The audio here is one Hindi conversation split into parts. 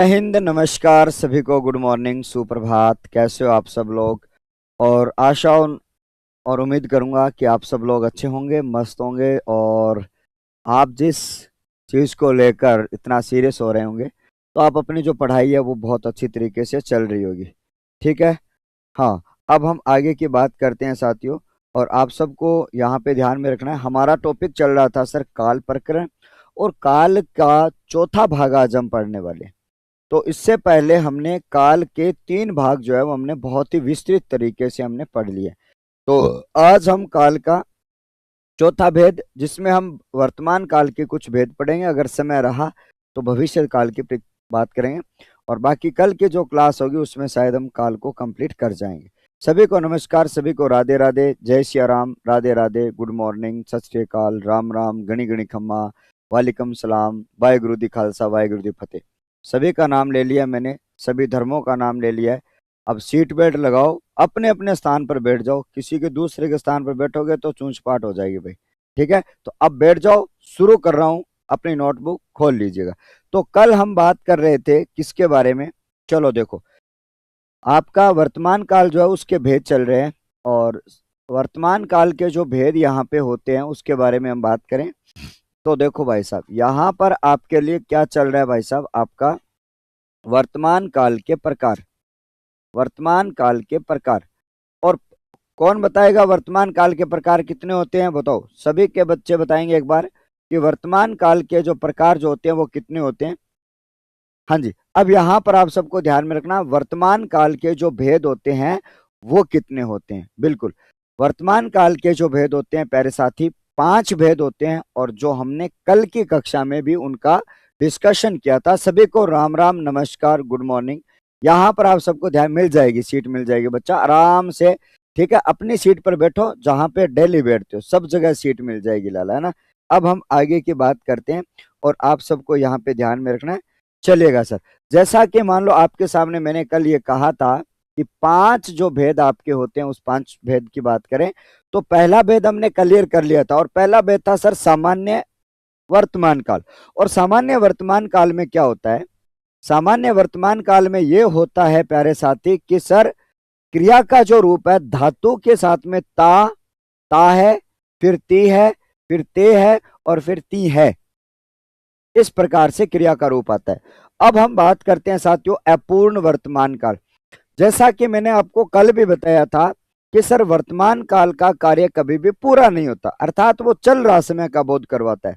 हिंद, नमस्कार सभी को, गुड मॉर्निंग, सुप्रभात। कैसे हो आप सब लोग? और आशा और उम्मीद करूंगा कि आप सब लोग अच्छे होंगे, मस्त होंगे और आप जिस चीज़ को लेकर इतना सीरियस हो रहे होंगे तो आप अपनी जो पढ़ाई है वो बहुत अच्छी तरीके से चल रही होगी। ठीक है। हाँ। अब हम आगे की बात करते हैं साथियों। और आप सबको यहाँ पे ध्यान में रखना है, हमारा टॉपिक चल रहा था सर काल प्रकरण, और काल का चौथा भाग आज हम पढ़ने वाले हैं। तो इससे पहले हमने काल के 3 भाग जो है वो हमने बहुत ही विस्तृत तरीके से हमने पढ़ लिए। तो आज हम काल का चौथा भेद, जिसमें हम वर्तमान काल के कुछ भेद पढ़ेंगे, अगर समय रहा तो भविष्य काल की बात करेंगे, और बाकी कल की जो क्लास होगी उसमें शायद हम काल को कंप्लीट कर जाएंगे। सभी को नमस्कार, सभी को राधे राधे, जय सिया राम, राधे राधे, गुड मॉर्निंग, सत श्री अकाल, राम राम, गणी गणी खम्मा, वालेकुम सलाम, वाहेगुरु दी खालसा, वाहेगुरु दी फतेह। सभी का नाम ले लिया मैंने, सभी धर्मों का नाम ले लिया है। अब सीट बेल्ट लगाओ, अपने अपने स्थान पर बैठ जाओ। किसी के दूसरे के स्थान पर बैठोगे तो चूंच पाट हो जाएगी भाई। ठीक है, तो अब बैठ जाओ, शुरू कर रहा हूं। अपनी नोटबुक खोल लीजिएगा। तो कल हम बात कर रहे थे किसके बारे में? चलो देखो, आपका वर्तमान काल जो है उसके भेद चल रहे हैं, और वर्तमान काल के जो भेद यहाँ पे होते हैं उसके बारे में हम बात करें। तो देखो भाई साहब, यहाँ पर आपके लिए क्या चल रहा है भाई साहब, आपका वर्तमान काल के प्रकार। वर्तमान काल के प्रकार। और कौन बताएगा वर्तमान काल के प्रकार कितने होते हैं? बताओ, सभी के बच्चे बताएंगे एक बार कि वर्तमान काल के जो प्रकार जो होते हैं वो कितने होते हैं। हाँ जी। अब यहाँ पर आप सबको ध्यान में रखना, वर्तमान काल के जो भेद होते हैं वो कितने होते हैं। बिल्कुल, वर्तमान काल के जो भेद होते हैं प्यारे साथी, 5 भेद होते हैं, और जो हमने कल की कक्षा में भी उनका डिस्कशन किया था। सभी को राम राम, नमस्कार, गुड मॉर्निंग। यहाँ पर आप सबको ध्यान मिल जाएगी, सीट मिल जाएगी बच्चा, आराम से। ठीक है, अपनी सीट पर बैठो जहां पे डेली बैठते हो, सब जगह सीट मिल जाएगी लाला, है ना। अब हम आगे की बात करते हैं, और आप सबको यहाँ पे ध्यान में रखना है। चलिएगा सर, जैसा कि मान लो आपके सामने मैंने कल ये कहा था कि 5 जो भेद आपके होते हैं, उस 5 भेद की बात करें तो पहला भेद हमने क्लियर कर लिया था, और पहला भेद था सर सामान्य वर्तमान काल। और सामान्य वर्तमान काल में क्या होता है? सामान्य वर्तमान काल में ये होता है प्यारे साथी कि सर क्रिया का जो रूप है धातु के साथ में ता है, फिर ती है, फिर ते है, और फिर ती है। इस प्रकार से क्रिया का रूप आता है। अब हम बात करते हैं साथियों अपूर्ण वर्तमान काल। जैसा कि मैंने आपको कल भी बताया था कि सर वर्तमान काल का कार्य कभी भी पूरा नहीं होता, अर्थात वो चल रहा समय का बोध करवाता है,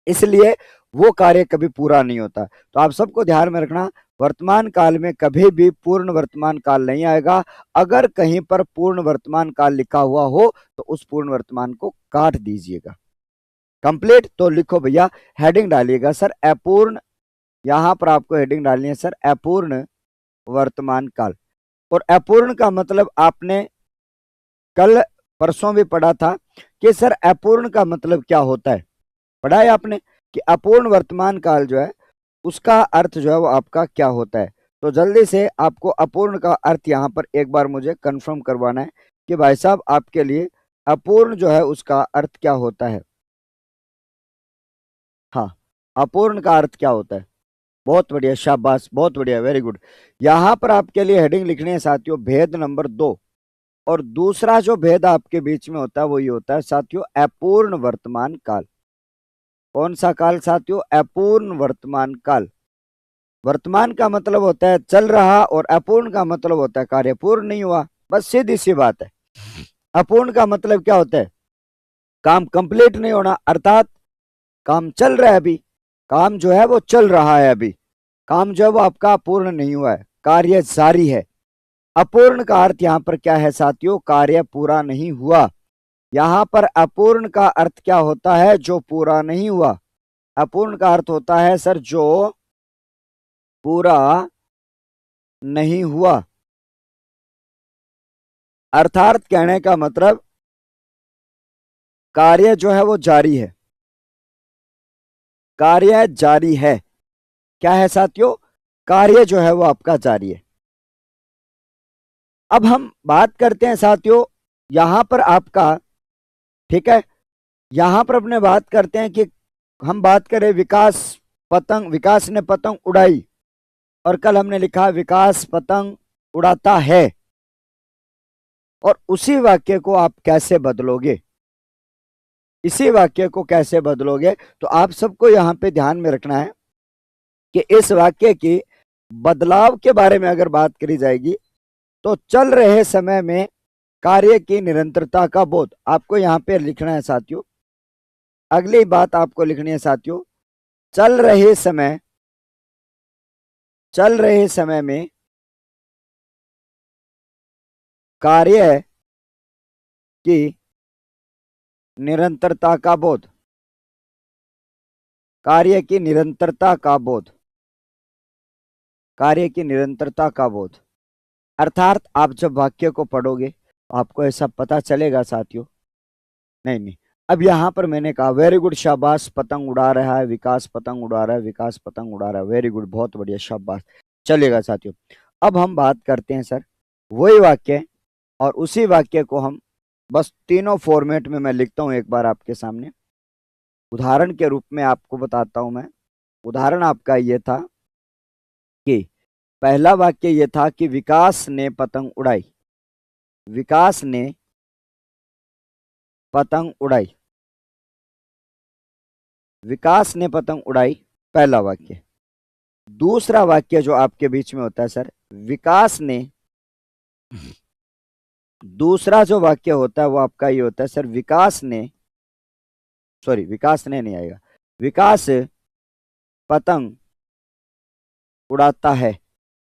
इसलिए वो कार्य कभी पूरा नहीं होता। तो आप सबको ध्यान में रखना, वर्तमान काल में कभी भी पूर्ण वर्तमान काल नहीं आएगा। अगर कहीं पर पूर्ण वर्तमान काल लिखा हुआ हो तो उस पूर्ण वर्तमान को काट दीजिएगा। कंप्लीट तो लिखो भैया, हेडिंग डालिएगा सर अपूर्ण। यहां पर आपको हेडिंग डालनी है सर अपूर्ण वर्तमान काल। और अपूर्ण का मतलब आपने कल परसों भी पढ़ा था कि सर अपूर्ण का मतलब क्या होता है। पढ़ा है आपने कि अपूर्ण वर्तमान काल जो है उसका अर्थ जो है वो आपका क्या होता है। तो जल्दी से आपको अपूर्ण का अर्थ यहाँ पर एक बार मुझे कंफर्म करवाना है कि भाई साहब आपके लिए अपूर्ण जो है उसका अर्थ क्या होता है। हाँ, अपूर्ण का अर्थ क्या होता है? बहुत बढ़िया, शाबाश, बहुत बढ़िया, वेरी गुड। यहाँ पर आपके लिए हेडिंग लिखनी है साथियों भेद नंबर 2। और दूसरा जो भेद आपके बीच में होता है वो ये होता है साथियों अपूर्ण वर्तमान काल। कौन सा काल साथियों? अपूर्ण वर्तमान काल। वर्तमान का मतलब होता है चल रहा, और अपूर्ण का मतलब होता है कार्य पूर्ण नहीं हुआ। बस सीधी सी बात है। अपूर्ण का मतलब क्या होता है? काम कंप्लीट नहीं होना, अर्थात काम चल रहा है अभी, काम जो है वो चल रहा है अभी, काम जो है वो आपका पूर्ण नहीं हुआ है, कार्य जारी है। अपूर्ण का अर्थ यहाँ पर क्या है साथियों? कार्य पूरा नहीं हुआ। यहाँ पर अपूर्ण का अर्थ क्या होता है? जो पूरा नहीं हुआ। अपूर्ण का अर्थ होता है सर जो पूरा नहीं हुआ। अर्थात कहने का मतलब कार्य जो है वो जारी है, कार्य जारी है। क्या है साथियों? कार्य जो है वो आपका जारी है। अब हम बात करते हैं साथियों यहां पर आपका, ठीक है, यहां पर अपने बात करते हैं कि हम बात करें विकास ने पतंग उड़ाई। और कल हमने लिखा विकास पतंग उड़ाता है, और उसी वाक्य को आप कैसे बदलोगे, इसी वाक्य को कैसे बदलोगे। तो आप सबको यहां पे ध्यान में रखना है कि इस वाक्य की बदलाव के बारे में अगर बात करी जाएगी तो चल रहे समय में कार्य की निरंतरता का बोध आपको यहां पे लिखना है साथियों। अगली बात आपको लिखनी है साथियों, चल रहे समय में कार्य की निरंतरता का बोध, कार्य की निरंतरता का बोध, कार्य की निरंतरता का बोध। अर्थात आप जब वाक्य को पढ़ोगे तो आपको ऐसा पता चलेगा साथियों। नहीं नहीं, अब यहां पर मैंने कहा वेरी गुड, शाबाश, पतंग उड़ा रहा है विकास, पतंग उड़ा रहा है विकास, पतंग उड़ा रहा है, वेरी गुड, बहुत बढ़िया, शाबाश, चलेगा साथियों। अब हम बात करते हैं सर वही वाक्य, और उसी वाक्य को हम बस तीनों फॉर्मेट में मैं लिखता हूं एक बार आपके सामने, उदाहरण के रूप में आपको बताता हूं मैं। उदाहरण आपका ये था कि पहला वाक्य ये था कि विकास ने पतंग उड़ाई, विकास ने पतंग उड़ाई, विकास ने पतंग उड़ाई, पहला वाक्य। दूसरा वाक्य जो आपके बीच में होता है सर, विकास ने, दूसरा जो वाक्य होता है वो आपका ये होता है सर, विकास ने, सॉरी विकास ने नहीं आएगा, विकास पतंग उड़ाता है।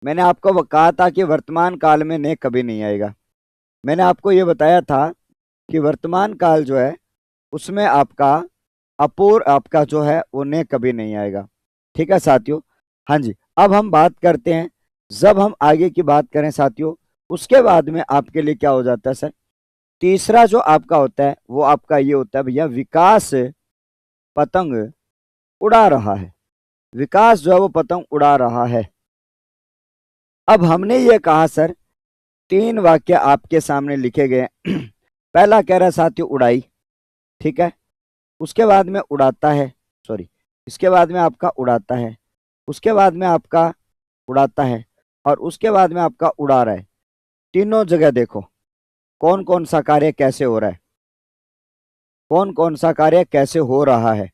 मैंने आपको कहा था कि वर्तमान काल में ने कभी नहीं आएगा। मैंने आपको ये बताया था कि वर्तमान काल जो है उसमें आपका अपूर्व आपका जो है वो ने कभी नहीं आएगा। ठीक है साथियों। हाँ जी, अब हम बात करते हैं, जब हम आगे की बात करें साथियों, उसके बाद में आपके लिए क्या हो जाता है सर, तीसरा जो आपका होता है वो आपका ये होता है भैया, विकास पतंग उड़ा रहा है, विकास जो है वो पतंग उड़ा रहा है। अब हमने ये कहा सर तीन वाक्य आपके सामने लिखे गए। पहला कह रहा है साथियों उड़ाई, ठीक है, उसके बाद में उड़ाता है, सॉरी, इसके बाद में आपका उड़ाता है, उसके बाद में आपका उड़ाता है, और उसके बाद में आपका उड़ा रहा है। तीनों जगह देखो कौन कौन सा कार्य कैसे हो रहा है, कौन कौन सा कार्य कैसे हो रहा है।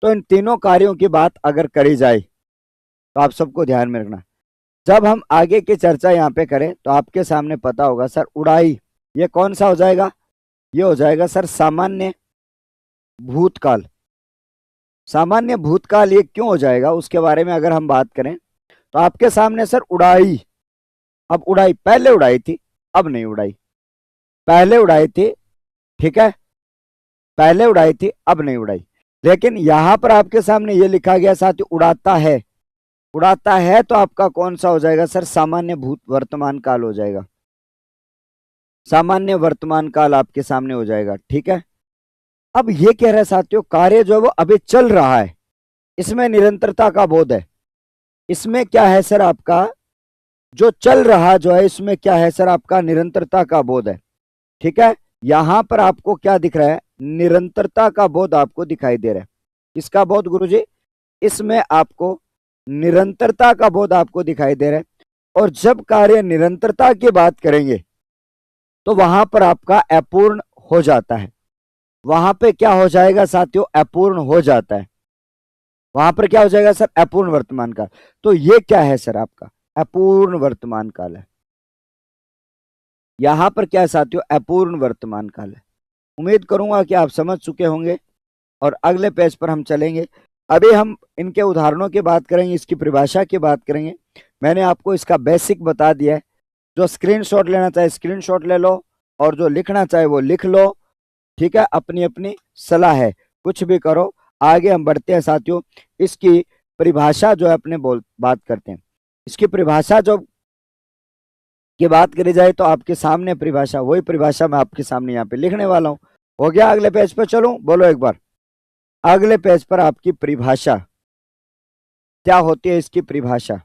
तो इन तीनों कार्यों की बात अगर करी जाए तो आप सबको ध्यान में रखना, जब हम आगे की चर्चा यहाँ पे करें तो आपके सामने पता होगा सर उड़ाई ये कौन सा हो जाएगा, ये हो जाएगा सर सामान्य भूतकाल। सामान्य भूतकाल ये क्यों हो जाएगा उसके बारे में अगर हम बात करें तो आपके सामने सर उड़ाई, अब उड़ाई पहले उड़ाई थी अब नहीं उड़ाई, पहले उड़ाई थी, ठीक है, पहले उड़ाई थी अब नहीं उड़ाई। लेकिन यहां पर आपके सामने ये लिखा गया साथ उड़ाता है, उड़ाता है तो आपका कौन सा हो जाएगा सर, सामान्य भूत वर्तमान काल हो जाएगा, सामान्य वर्तमान काल आपके सामने हो जाएगा। ठीक है, अब ये कह रहे साथियों कार्य जो है वो अभी चल रहा है, इसमें निरंतरता का बोध है। इसमें क्या है सर आपका जो चल रहा जो है इसमें क्या है सर आपका निरंतरता का बोध है। ठीक है, यहां पर आपको क्या दिख रहा है, निरंतरता का बोध आपको दिखाई दे रहा है। किसका बोध गुरुजी, इसमें आपको निरंतरता का बोध आपको दिखाई दे रहा है। और जब कार्य निरंतरता की बात करेंगे तो वहां पर आपका अपूर्ण हो जाता है, वहां पे क्या हो जाएगा साथियों, अपूर्ण हो जाता है, वहां पर क्या हो जाएगा सर, अपूर्ण वर्तमान काल। तो ये क्या है सर आपका अपूर्ण वर्तमान काल है, यहां पर क्या है साथियों, अपूर्ण वर्तमान काल है। उम्मीद करूंगा कि आप समझ चुके होंगे और अगले पेज पर हम चलेंगे। अभी हम इनके उदाहरणों की बात करेंगे, इसकी परिभाषा की बात करेंगे। मैंने आपको इसका बेसिक बता दिया है, जो स्क्रीनशॉट लेना चाहे स्क्रीनशॉट ले लो और जो लिखना चाहे वो लिख लो। ठीक है, अपनी अपनी सलाह है, कुछ भी करो। आगे हम बढ़ते हैं साथियों, इसकी परिभाषा जो है अपने बात करते हैं। इसकी परिभाषा जो की बात करी जाए तो आपके सामने परिभाषा, वही परिभाषा मैं आपके सामने यहाँ पे लिखने वाला हूं। हो गया, अगले पेज पर चलूं, बोलो एक बार। अगले पेज पर आपकी परिभाषा क्या होती है, इसकी परिभाषा।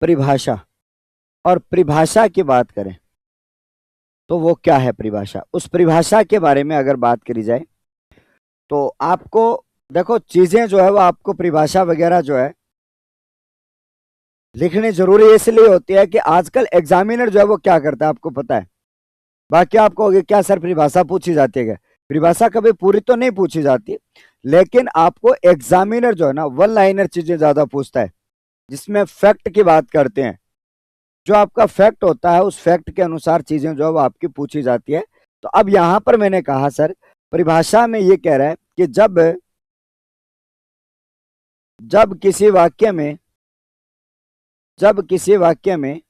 परिभाषा, और परिभाषा की बात करें तो वो क्या है परिभाषा। उस परिभाषा के बारे में अगर बात करी जाए तो आपको देखो, चीजें जो है वो आपको परिभाषा वगैरह जो है लिखनी जरूरी इसलिए होती है कि आजकल एग्जामिनर जो है वो क्या करता है आपको पता है। बाकी आप कहोगे क्या सर परिभाषा पूछी जाती है क्या? परिभाषा कभी पूरी तो नहीं पूछी जाती, लेकिन आपको एग्जामिनर जो है ना वन लाइनर चीजें ज्यादा पूछता है, जिसमें फैक्ट की बात करते हैं। जो आपका फैक्ट होता है उस फैक्ट के अनुसार चीजें जो है वो आपकी पूछी जाती है। तो अब यहां पर मैंने कहा सर परिभाषा में ये कह रहा है कि जब किसी वाक्य में जब किसी वाक्य में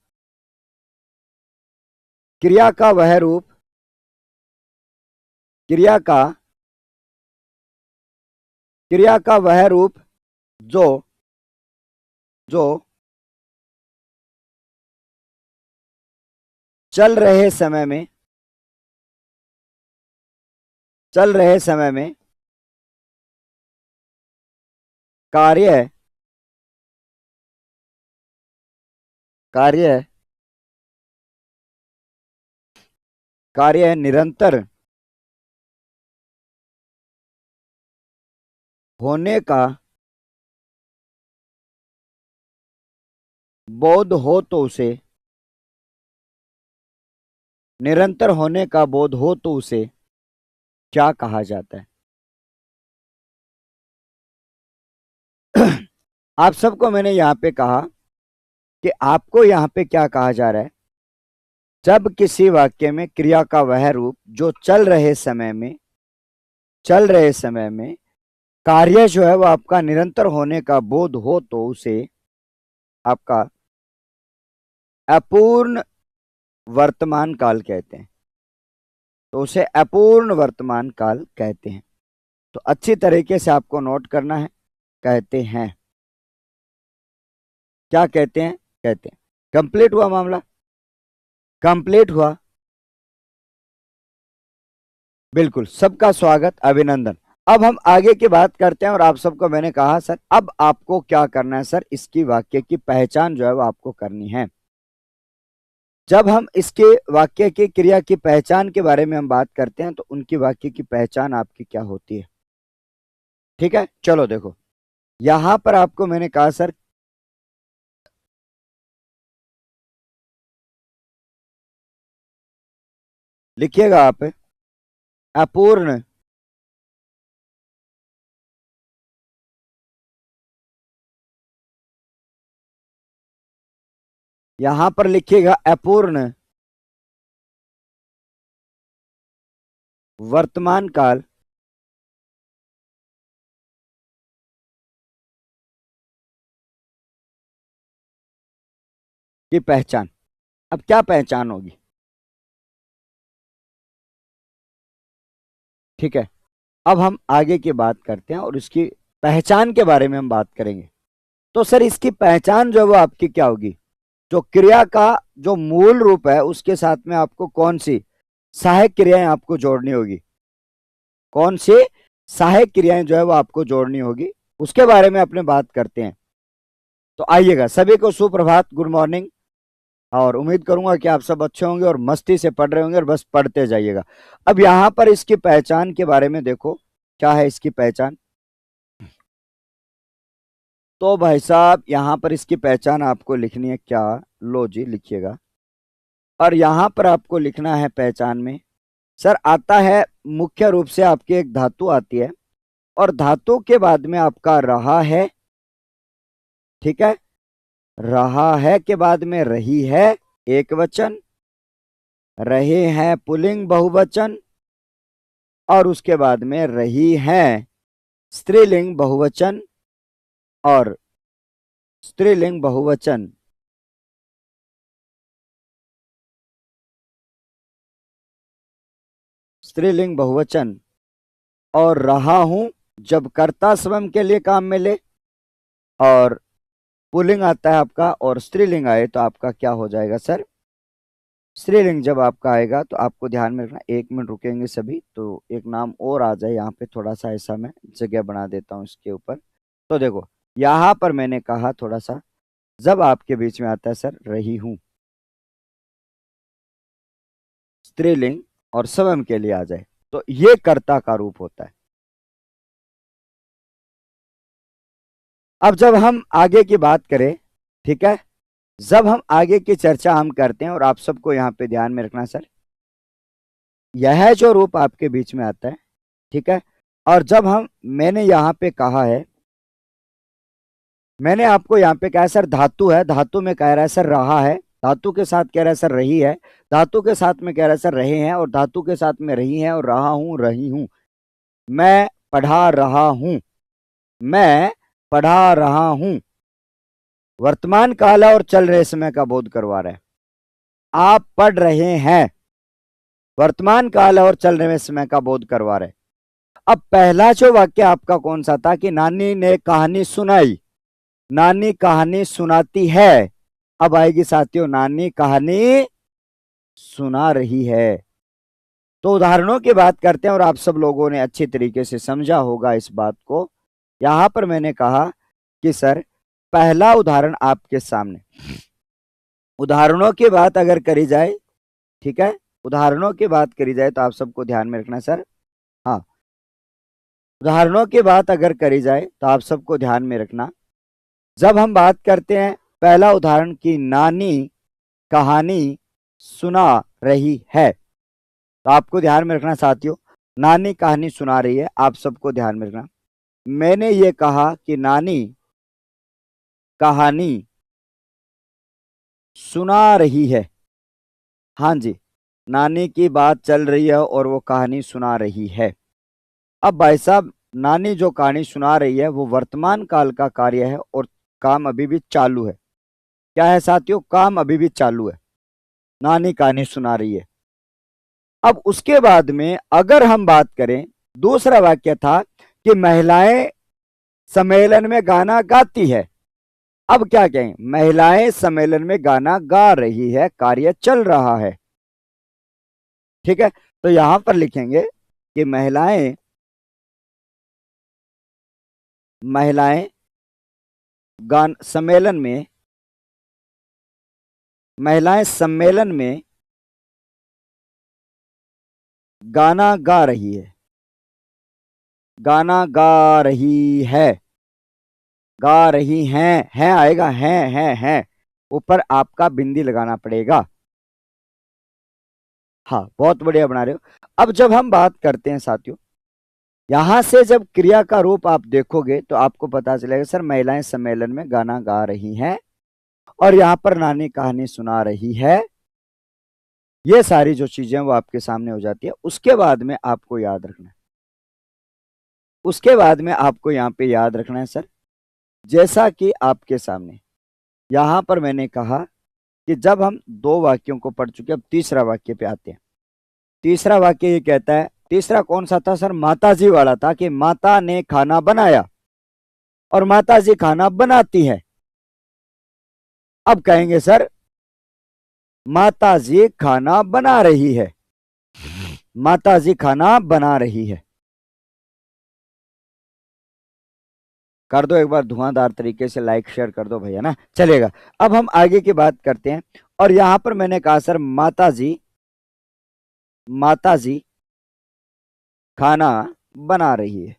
क्रिया का वह रूप क्रिया का क्रिया का वह रूप जो जो चल रहे समय में चल रहे समय में कार्य कार्य कार्य निरंतर होने का बोध हो तो उसे निरंतर होने का बोध हो तो उसे क्या कहा जाता है? आप सबको मैंने यहां पे कहा कि आपको यहां पे क्या कहा जा रहा है। जब किसी वाक्य में क्रिया का वह रूप जो चल रहे समय में कार्य जो है वो आपका निरंतर होने का बोध हो तो उसे आपका अपूर्ण वर्तमान काल कहते हैं। तो उसे अपूर्ण वर्तमान काल कहते हैं। तो अच्छी तरीके से आपको नोट करना है। कहते हैं, क्या कहते हैं? कहते हैं। कंप्लीट हुआ मामला? कंप्लीट हुआ। बिल्कुल, सबका स्वागत, अभिनंदन। अब हम आगे की बात करते हैं और आप सबको मैंने कहा सर अब आपको क्या करना है सर, इसकी वाक्य की पहचान जो है वो आपको करनी है। जब हम इसके वाक्य की क्रिया की पहचान के बारे में हम बात करते हैं तो उनकी वाक्य की पहचान आपकी क्या होती है। ठीक है, चलो देखो यहां पर आपको मैंने कहा सर लिखिएगा आप अपूर्ण यहां पर लिखिएगा अपूर्ण वर्तमान काल की पहचान। अब क्या पहचान होगी? ठीक है, अब हम आगे की बात करते हैं और इसकी पहचान के बारे में हम बात करेंगे। तो सर इसकी पहचान जो है वो आपकी क्या होगी? जो क्रिया का जो मूल रूप है उसके साथ में आपको कौन सी सहायक क्रियाएं आपको जोड़नी होगी? कौन सी सहायक क्रियाएं जो है वो आपको जोड़नी होगी, उसके बारे में अपने बात करते हैं। तो आइएगा, सभी को सुप्रभात, गुड मॉर्निंग। और उम्मीद करूंगा कि आप सब अच्छे होंगे और मस्ती से पढ़ रहे होंगे और बस पढ़ते जाइएगा। अब यहां पर इसकी पहचान के बारे में देखो, क्या है इसकी पहचान। तो भाई साहब यहां पर इसकी पहचान आपको लिखनी है क्या? लो जी लिखिएगा। और यहां पर आपको लिखना है पहचान में सर आता है मुख्य रूप से आपकी एक धातु आती है और धातु के बाद में आपका रहा है। ठीक है, रहा है के बाद में रही है एक वचन, रहे हैं पुल्लिंग बहुवचन, और उसके बाद में रही है स्त्रीलिंग बहुवचन। और स्त्रीलिंग बहुवचन स्त्रीलिंग बहुवचन और रहा हूं जब कर्ता स्वयं के लिए काम में ले और पुल्लिंग आता है आपका और स्त्रीलिंग आए तो आपका क्या हो जाएगा सर? स्त्रीलिंग जब आपका आएगा तो आपको ध्यान में रखना, एक मिनट रुकेंगे सभी तो एक नाम और आ जाए यहाँ पे, थोड़ा सा ऐसा मैं जगह बना देता हूँ इसके ऊपर। तो देखो यहाँ पर मैंने कहा थोड़ा सा जब आपके बीच में आता है सर रही हूं स्त्रीलिंग और स्वयं के लिए आ जाए तो ये कर्ता का रूप होता है। अब जब हम आगे की बात करें, ठीक है, जब हम आगे की चर्चा हम करते हैं, और आप सबको यहाँ पे ध्यान में रखना सर, यह जो रूप आपके बीच में आता है, ठीक है, और जब हम मैंने यहाँ पे कहा है, मैंने आपको यहाँ पे कहा है सर धातु है, धातु में कह रहा है सर रहा है, धातु के साथ कह रहा है सर रही है, धातु के साथ में कह रहा है सर रहे हैं, और धातु के साथ में रही है और रहा हूं रही हूं, मैं पढ़ा रहा हूं, मैं पढ़ा रहा हूं, वर्तमान काल और चल रहे समय का बोध करवा रहा है। आप पढ़ रहे हैं, वर्तमान काल और चल रहे समय का बोध करवा रहे। अब पहला जो वाक्य आपका कौन सा था कि नानी ने कहानी सुनाई, नानी कहानी सुनाती है। अब आएगी साथियों नानी कहानी सुना रही है। तो उदाहरणों की बात करते हैं, और आप सब लोगों ने अच्छी तरीके से समझा होगा इस बात को। यहां पर मैंने कहा कि सर पहला उदाहरण आपके सामने, उदाहरणों की बात अगर करी जाए, ठीक है, उदाहरणों की बात करी जाए तो आप सबको ध्यान में रखना सर, हाँ, उदाहरणों की बात अगर करी जाए तो आप सबको ध्यान में रखना। जब हम बात करते हैं पहला उदाहरण की नानी कहानी सुना रही है, तो आपको ध्यान में रखना साथियों, नानी कहानी सुना रही है, आप सबको ध्यान में रखना। मैंने ये कहा कि नानी कहानी सुना रही है, हाँ जी, नानी की बात चल रही है और वो कहानी सुना रही है। अब भाई साहब नानी जो कहानी सुना रही है वो वर्तमान काल का कार्य है और काम अभी भी चालू है। क्या है साथियों, काम अभी भी चालू है, नानी कहानी सुना रही है। अब उसके बाद में अगर हम बात करें, दूसरा वाक्य था कि महिलाएं सम्मेलन में गाना गाती है। अब क्या कहें, महिलाएं सम्मेलन में गाना गा रही है, कार्य चल रहा है, ठीक है। तो यहां पर लिखेंगे कि महिलाएं महिलाएं गान सम्मेलन में, महिलाएं सम्मेलन में गाना गा रही है, गाना गा रही है, गा रही हैं आएगा, हैं ऊपर आपका बिंदी लगाना पड़ेगा। हाँ बहुत बढ़िया बना रहे हो। अब जब हम बात करते हैं साथियों, यहां से जब क्रिया का रूप आप देखोगे तो आपको पता चलेगा सर महिलाएं सम्मेलन में गाना गा रही हैं और यहां पर नानी कहानी सुना रही है। ये सारी जो चीजें वो आपके सामने हो जाती है। उसके बाद में आपको याद रखना है, उसके बाद में आपको यहाँ पे याद रखना है सर, जैसा कि आपके सामने यहां पर मैंने कहा कि जब हम दो वाक्यों को पढ़ चुके, अब तीसरा वाक्य पे आते हैं। तीसरा वाक्य ये कहता है, तीसरा कौन सा था सर, माताजी वाला था कि माता ने खाना बनाया और माताजी खाना बनाती है। अब कहेंगे सर माताजी खाना बना रही है, माताजी खाना बना रही है। कर दो एक बार धुआंधार तरीके से, लाइक शेयर कर दो भैया ना, चलेगा। अब हम आगे की बात करते हैं, और यहां पर मैंने कहा सर माताजी, माताजी खाना बना रही है,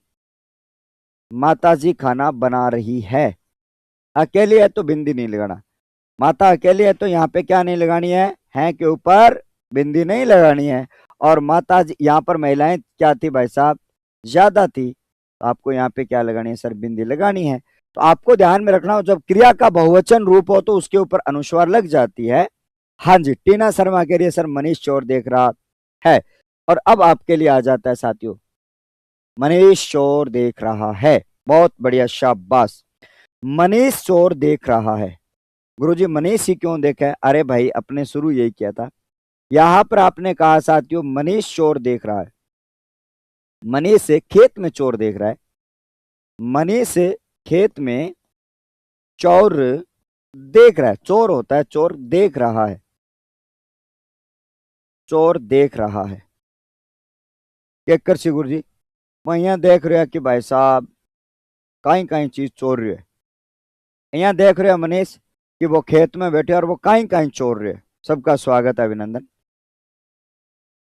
माताजी खाना बना रही है। अकेली है तो बिंदी नहीं लगाना, माता अकेली है तो यहाँ पे क्या नहीं लगानी है के ऊपर बिंदी नहीं लगानी है। और माता जी यहाँ पर महिलाएं क्या थी भाई साहब, ज्यादा थी, तो आपको यहाँ पे क्या लगानी है सर, बिंदी लगानी है। तो आपको ध्यान में रखना हो जब क्रिया का बहुवचन रूप हो तो उसके ऊपर अनुस्वार लग जाती है। हाँ जी, टीना शर्मा कह रही है सर मनीष चोर देख रहा है। और अब आपके लिए आ जाता है साथियों, मनीष चोर देख रहा है, बहुत बढ़िया शाबाश, मनीष चोर देख रहा है। गुरुजी मनीष ही क्यों देखा है, अरे भाई अपने शुरू यही किया था। यहां पर आपने कहा साथियों मनीष चोर देख रहा है, मनीष से खेत में चोर देख रहा है, मनीष से खेत में चोर देख रहा है, चोर होता है चोर, देख रहा है, चोर देख रहा है। केकर सी गुरुजी वह देख रहे कि भाई साहब कहीं कहीं चीज चोर रही है, यहाँ देख रहे हैं मनीष कि वो खेत में बैठे और वो कहीं कहीं चोर रहे। सबका स्वागत है, अभिनंदन।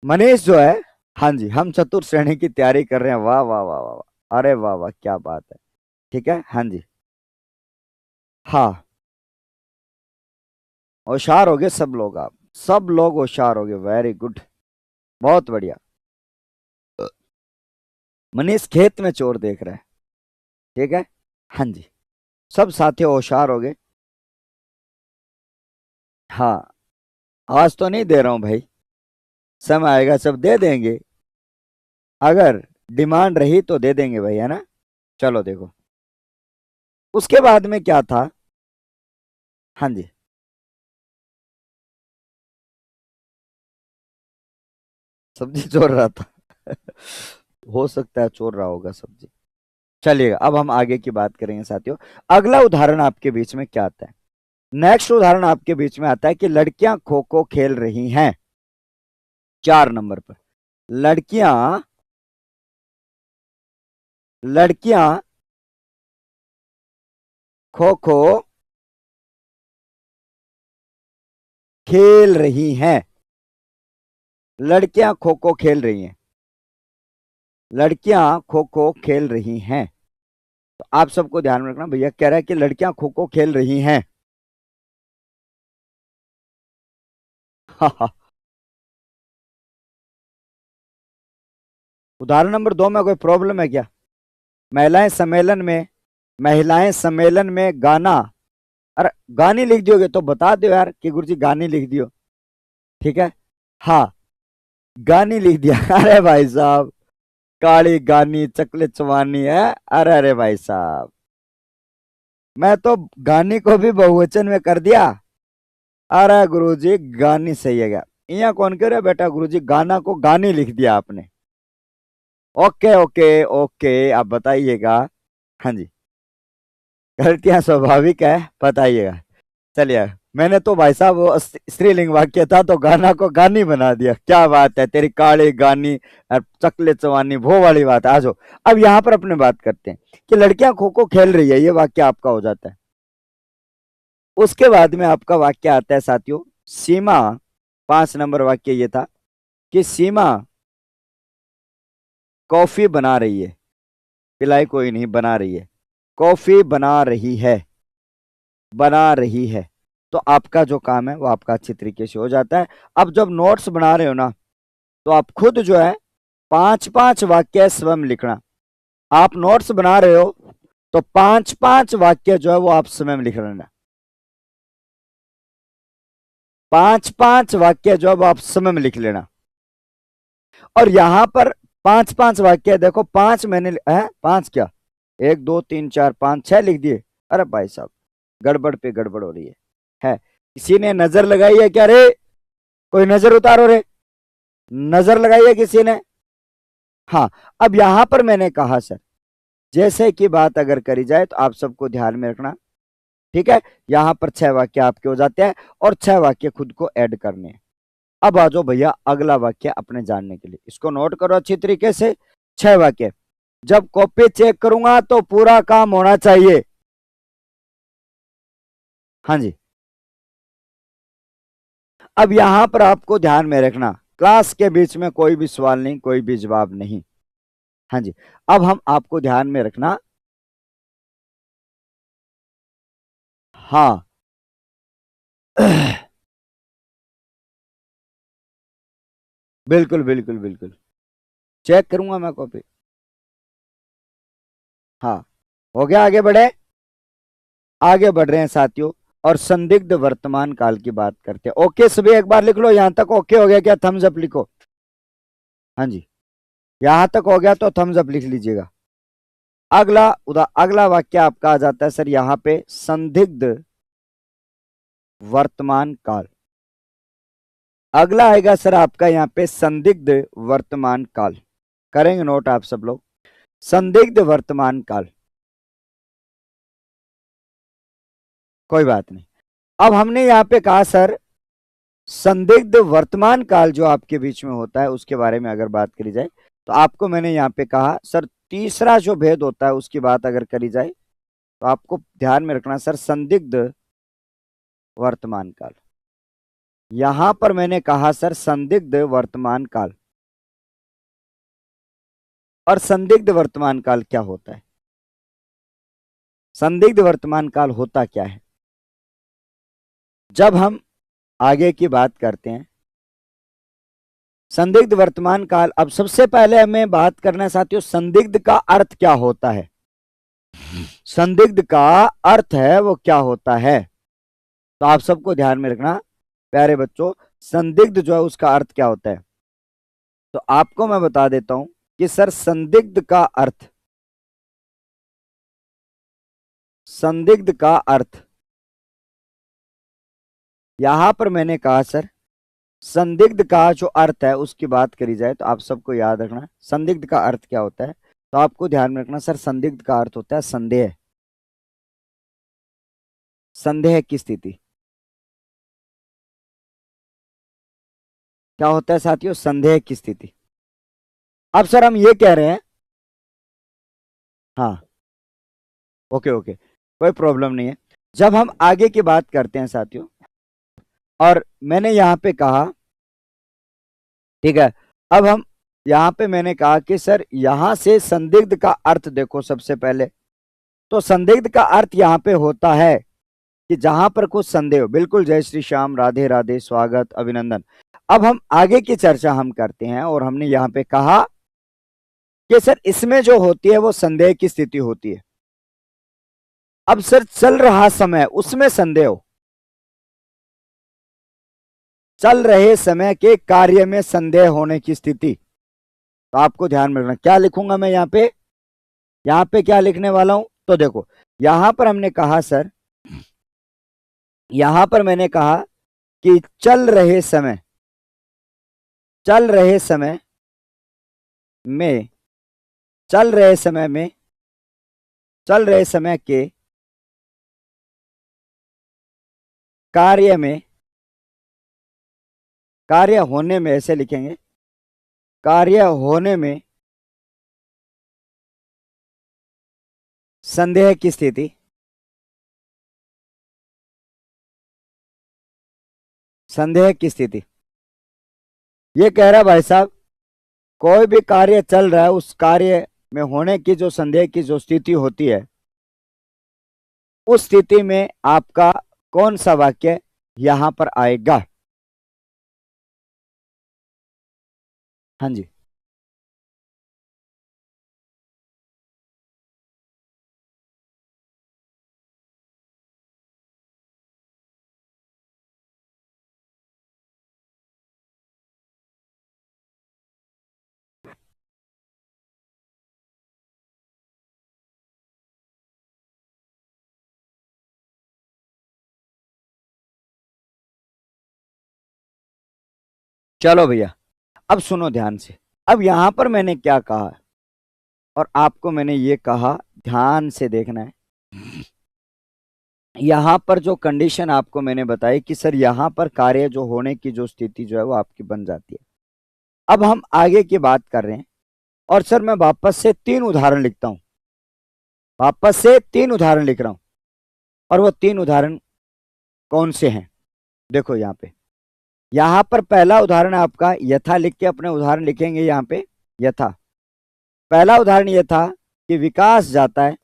मनीष जो है, हाँ जी, हम चतुर श्रेणी की तैयारी कर रहे हैं। वाह वाह वाह वाह वाह, अरे वाह वाह, क्या बात है। ठीक है, हाँ जी। हाँ, होशियार हो गए सब लोग, आप सब लोग होशियार हो गए, वेरी गुड, बहुत बढ़िया। मनीष खेत में चोर देख रहा है। ठीक है, हाँ जी, सब साथी होशियार हो गए। हाँ, आज तो नहीं दे रहा हूं भाई, समय आएगा सब दे देंगे। अगर डिमांड रही तो दे देंगे भाई, है ना। चलो देखो, उसके बाद में क्या था। हाँ जी, सब्जी चोर रहा था। हो सकता है चोर रहा होगा सब्जी। चलिएगा, अब हम आगे की बात करेंगे साथियों। अगला उदाहरण आपके बीच में क्या आता है। नेक्स्ट उदाहरण आपके बीच में आता है कि लड़कियां खो खो खेल रही हैं। 4 नंबर पर लड़कियां लड़कियां खो खो खेल रही हैं। लड़कियां खो खो खेल रही हैं। लड़कियां खो खो खेल रही हैं। तो आप सबको ध्यान में रखना, भैया कह रहा है कि लड़कियां खो खो खेल रही हैं। उदाहरण नंबर 2 में कोई प्रॉब्लम है क्या। महिलाएं सम्मेलन में महिलाएं सम्मेलन में गाना। अरे गानी लिख दियोगे तो बता दो यार कि गुरुजी गानी लिख दियो। ठीक है, हाँ, गानी लिख दिया। अरे भाई साहब, काली गानी चकले चवानी है। अरे अरे भाई साहब, मैं तो गानी को भी बहुवचन में कर दिया। अरे गुरुजी गानी सही है क्या। यहाँ कौन कह रहे बेटा, गुरुजी गाना को गानी लिख दिया आपने। ओके ओके ओके, आप बताइएगा। हाँ जी, गलतियां स्वाभाविक है, बताइएगा। चलिए, मैंने तो भाई साहब वो स्त्रीलिंग वाक्य था तो गाना को गानी बना दिया। क्या बात है, तेरी काली गानी और चकले चवानी, वो वाली बात है। आ जाओ, अब यहाँ पर अपने बात करते हैं कि लड़कियां खो खो खेल रही है, ये वाक्य आपका हो जाता है। उसके बाद में आपका वाक्य आता है साथियों, सीमा। 5 नंबर वाक्य ये था कि सीमा कॉफी बना रही है। पिलाई कोई नहीं, बना रही है। कॉफी बना रही है, बना रही है। तो आपका जो काम है वो आपका अच्छी तरीके से हो जाता है। अब जब नोट्स बना रहे हो ना, तो आप खुद जो है 5-5 वाक्य स्वयं लिखना। आप नोट्स बना रहे हो तो 5-5 वाक्य जो है वो आप स्वयं लिख लेना। 5-5 वाक्य जो है वो आप स्वयं लिख लेना। और यहां पर 5-5 वाक्य देखो, 5 मैंने है, 5 क्या, 1 2 3 4 5 6 लिख दिए। अरे भाई साहब, गड़बड़ पे गड़बड़ हो रही है। किसी ने नजर लगाई है क्या रे, कोई नजर उतारो रे, नजर लगाई है किसी ने। हाँ, अब यहां पर मैंने कहा सर, जैसे कि बात अगर करी जाए तो आप सबको ध्यान में रखना। ठीक है, यहां पर 6 वाक्य आपके हो जाते हैं और 6 वाक्य खुद को ऐड करने हैं। अब आ जाओ भैया अगला वाक्य अपने जानने के लिए, इसको नोट करो अच्छी तरीके से। 6 वाक्य, जब कॉपी चेक करूंगा तो पूरा काम होना चाहिए। हाँ जी, अब यहां पर आपको ध्यान में रखना, क्लास के बीच में कोई भी सवाल नहीं, कोई भी जवाब नहीं। हाँ जी, अब हम आपको ध्यान में रखना। हाँ। बिल्कुल बिल्कुल बिल्कुल, चेक करूंगा मैं कॉपी। हाँ, हो गया, आगे बढ़े। आगे बढ़ रहे हैं साथियों, और संदिग्ध वर्तमान काल की बात करते हैं। ओके सभी एक बार लिख लो, यहां तक ओके हो गया क्या, थम्स अप लिखो। हाँ जी, यहां तक हो गया तो थम्स अप लिख लीजिएगा। अगला वाक्य आपका आ जाता है सर यहां पे, संदिग्ध वर्तमान काल। अगला आएगा सर आपका यहाँ पे संदिग्ध वर्तमान काल। करेंगे नोट आप सब लोग, संदिग्ध वर्तमान काल। कोई बात नहीं। अब हमने यहाँ पे कहा सर, संदिग्ध वर्तमान काल जो आपके बीच में होता है उसके बारे में अगर बात करी जाए, तो आपको मैंने यहाँ पे कहा सर, तीसरा जो भेद होता है उसकी बात अगर करी जाए तो आपको ध्यान में रखना सर, संदिग्ध वर्तमान काल। यहां पर मैंने कहा सर संदिग्ध वर्तमान काल। और संदिग्ध वर्तमान काल क्या होता है? संदिग्ध वर्तमान काल होता क्या है? जब हम आगे की बात करते हैं संदिग्ध वर्तमान काल, अब सबसे पहले हमें बात करना है साथियों संदिग्ध का अर्थ क्या होता है। संदिग्ध का अर्थ है वो क्या होता है, तो आप सबको ध्यान में रखना प्यारे बच्चों, संदिग्ध जो है उसका अर्थ क्या होता है। तो आपको मैं बता देता हूं कि सर संदिग्ध का अर्थ, संदिग्ध का अर्थ यहां पर मैंने कहा सर संदिग्ध का जो अर्थ है उसकी बात करी जाए तो आप सबको याद रखना संदिग्ध का अर्थ क्या होता है। तो आपको ध्यान में रखना सर संदिग्ध का अर्थ होता है संदेह, संदेह की स्थिति। क्या होता है साथियों? संदेह की स्थिति। अब सर हम ये कह रहे हैं, हाँ ओके ओके कोई प्रॉब्लम नहीं है। जब हम आगे की बात करते हैं साथियों, और मैंने यहां पे कहा ठीक है, अब हम यहां पे मैंने कहा कि सर यहां से संदिग्ध का अर्थ देखो सबसे पहले, तो संदिग्ध का अर्थ यहां पे होता है कि जहां पर कुछ संदेह हो। बिल्कुल, जय श्री श्याम, राधे राधे, स्वागत, अभिनंदन। अब हम आगे की चर्चा हम करते हैं और हमने यहां पे कहा कि सर इसमें जो होती है वो संदेह की स्थिति होती है। अब सर चल रहा समय उसमें संदेह हो, चल रहे समय के कार्य में संदेह होने की स्थिति, तो आपको ध्यान में रखना क्या लिखूंगा मैं यहां पे क्या लिखने वाला हूं। तो देखो यहां पर हमने कहा सर, यहां पर मैंने कहा कि चल रहे समय, चल रहे समय में, चल रहे समय में, चल रहे समय के कार्य में, कार्य होने में, ऐसे लिखेंगे कार्य होने में संदेह की स्थिति, संदेह की स्थिति। ये कह रहा है भाई साहब कोई भी कार्य चल रहा है उस कार्य में होने की जो संदेह की जो स्थिति होती है, उस स्थिति में आपका कौन सा वाक्य यहां पर आएगा। हाँ जी, चलो भैया अब सुनो ध्यान से। अब यहां पर मैंने क्या कहा और आपको मैंने ये कहा ध्यान से देखना है। यहां पर जो कंडीशन आपको मैंने बताई कि सर यहां पर कार्य जो होने की जो स्थिति जो है वो आपकी बन जाती है। अब हम आगे की बात कर रहे हैं और सर मैं वापस से 3 उदाहरण लिखता हूं, वापस से 3 उदाहरण लिख रहा हूं। और वो 3 उदाहरण कौन से हैं? देखो यहां पर पहला उदाहरण आपका यथा लिख के अपने उदाहरण लिखेंगे यहां पे यथा। पहला उदाहरण यह था कि विकास जाता है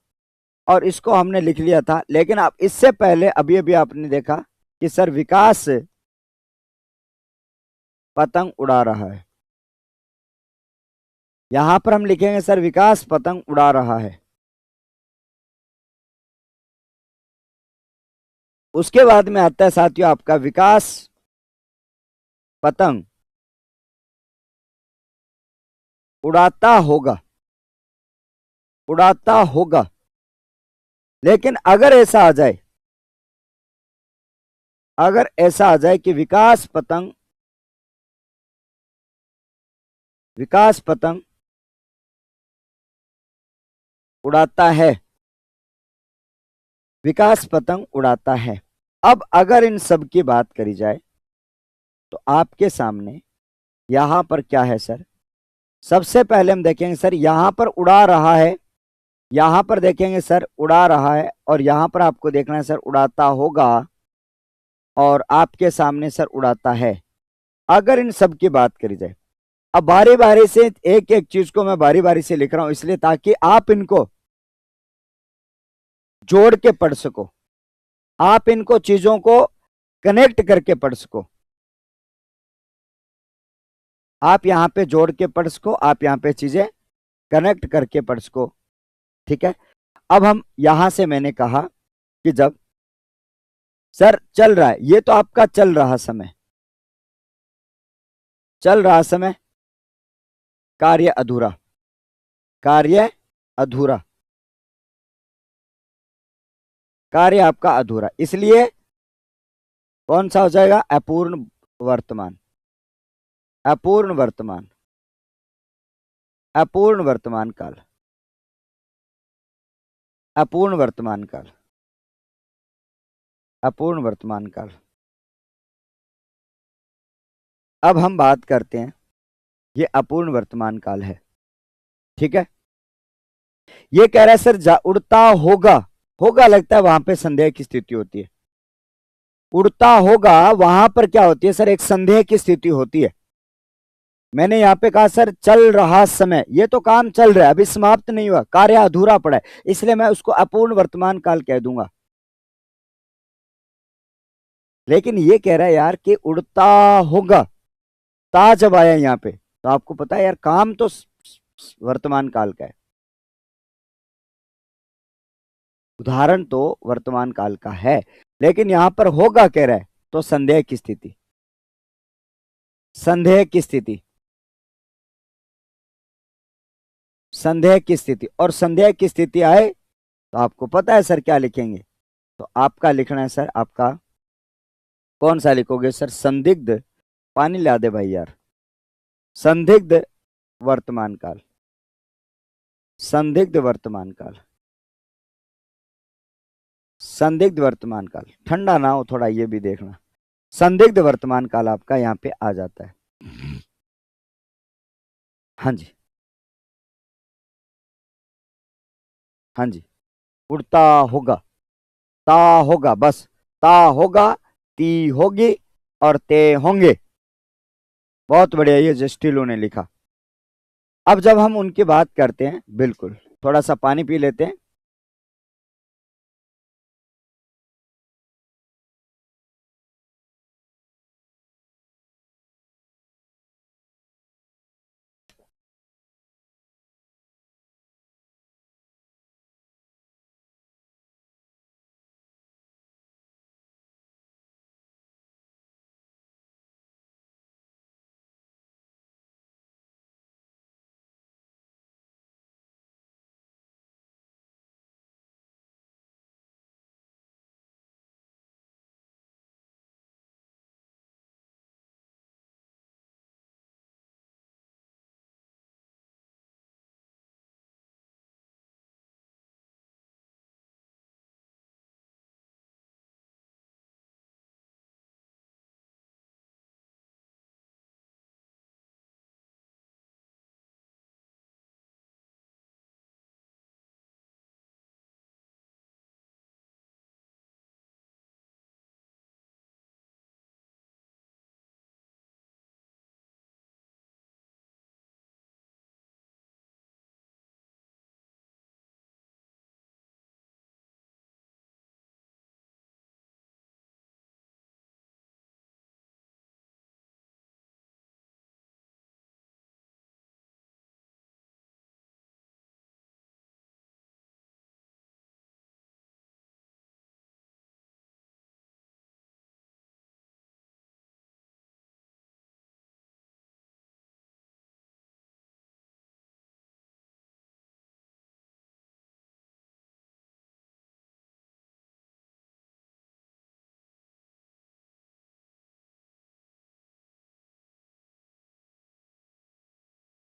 और इसको हमने लिख लिया था, लेकिन आप इससे पहले अभी अभी आपने देखा कि सर विकास पतंग उड़ा रहा है। यहां पर हम लिखेंगे सर विकास पतंग उड़ा रहा है। उसके बाद में आता है साथियों आपका विकास पतंग उड़ाता होगा, उड़ाता होगा। लेकिन अगर ऐसा आ जाए, अगर ऐसा आ जाए कि विकास पतंग, विकास पतंग उड़ाता है, विकास पतंग उड़ाता है। अब अगर इन सब की बात करी जाए तो आपके सामने यहां पर क्या है सर? सबसे पहले हम देखेंगे सर यहां पर उड़ा रहा है, यहां पर देखेंगे सर उड़ा रहा है, और यहां पर आपको देखना है सर उड़ाता होगा। और आपके सामने सर उड़ाता है। अगर इन सब की बात करी जाए, अब बारी बारी से एक एक चीज को मैं बारी बारी से लिख रहा हूं इसलिए ताकि आप इनको जोड़ के पढ़ सको, आप इनको चीजों को कनेक्ट करके पढ़ सको, आप यहां पे जोड़ के पढ़ सको, आप यहां पे चीजें कनेक्ट करके पढ़ सको। ठीक है, अब हम यहां से मैंने कहा कि जब सर चल रहा है, ये तो आपका चल रहा समय, चल रहा समय, कार्य अधूरा, कार्य अधूरा, कार्य आपका अधूरा, इसलिए कौन सा हो जाएगा, अपूर्ण वर्तमान, अपूर्ण वर्तमान, अपूर्ण वर्तमान काल, अपूर्ण वर्तमान काल, अपूर्ण वर्तमान काल। अब हम बात करते हैं, ये अपूर्ण वर्तमान काल है। ठीक है, ये कह रहा है सर उड़ता होगा, होगा लगता है वहां पे संदेह की स्थिति होती है, उड़ता होगा वहां पर क्या होती है सर, एक संदेह की स्थिति होती है। मैंने यहां पे कहा सर चल रहा समय, ये तो काम चल रहा है, अभी समाप्त नहीं हुआ, कार्य अधूरा पड़ा है, इसलिए मैं उसको अपूर्ण वर्तमान काल कह दूंगा। लेकिन ये कह रहा है यार कि उड़ता होगा, ता जब आया यहां पे तो आपको पता है यार काम तो वर्तमान काल का है, उदाहरण तो वर्तमान काल का है, लेकिन यहां पर होगा कह रहा है तो संदेह की स्थिति, संदेह की स्थिति, संदेह की स्थिति, और संदेह की स्थिति आए तो आपको पता है सर क्या लिखेंगे, तो आपका लिखना है सर, आपका कौन सा लिखोगे सर, संदिग्ध, पानी ला दे भाई यार, संदिग्ध वर्तमान काल, संदिग्ध वर्तमान काल, संदिग्ध वर्तमान काल, ठंडा ना हो थोड़ा ये भी देखना, संदिग्ध वर्तमान काल आपका यहां पे आ जाता है। हाँ जी, हाँ जी, उड़ता होगा, ता होगा, बस ता होगा, ती होगी और ते होंगे। बहुत बढ़िया, ये जस्टिलो ने लिखा। अब जब हम उनकी बात करते हैं, बिल्कुल थोड़ा सा पानी पी लेते हैं।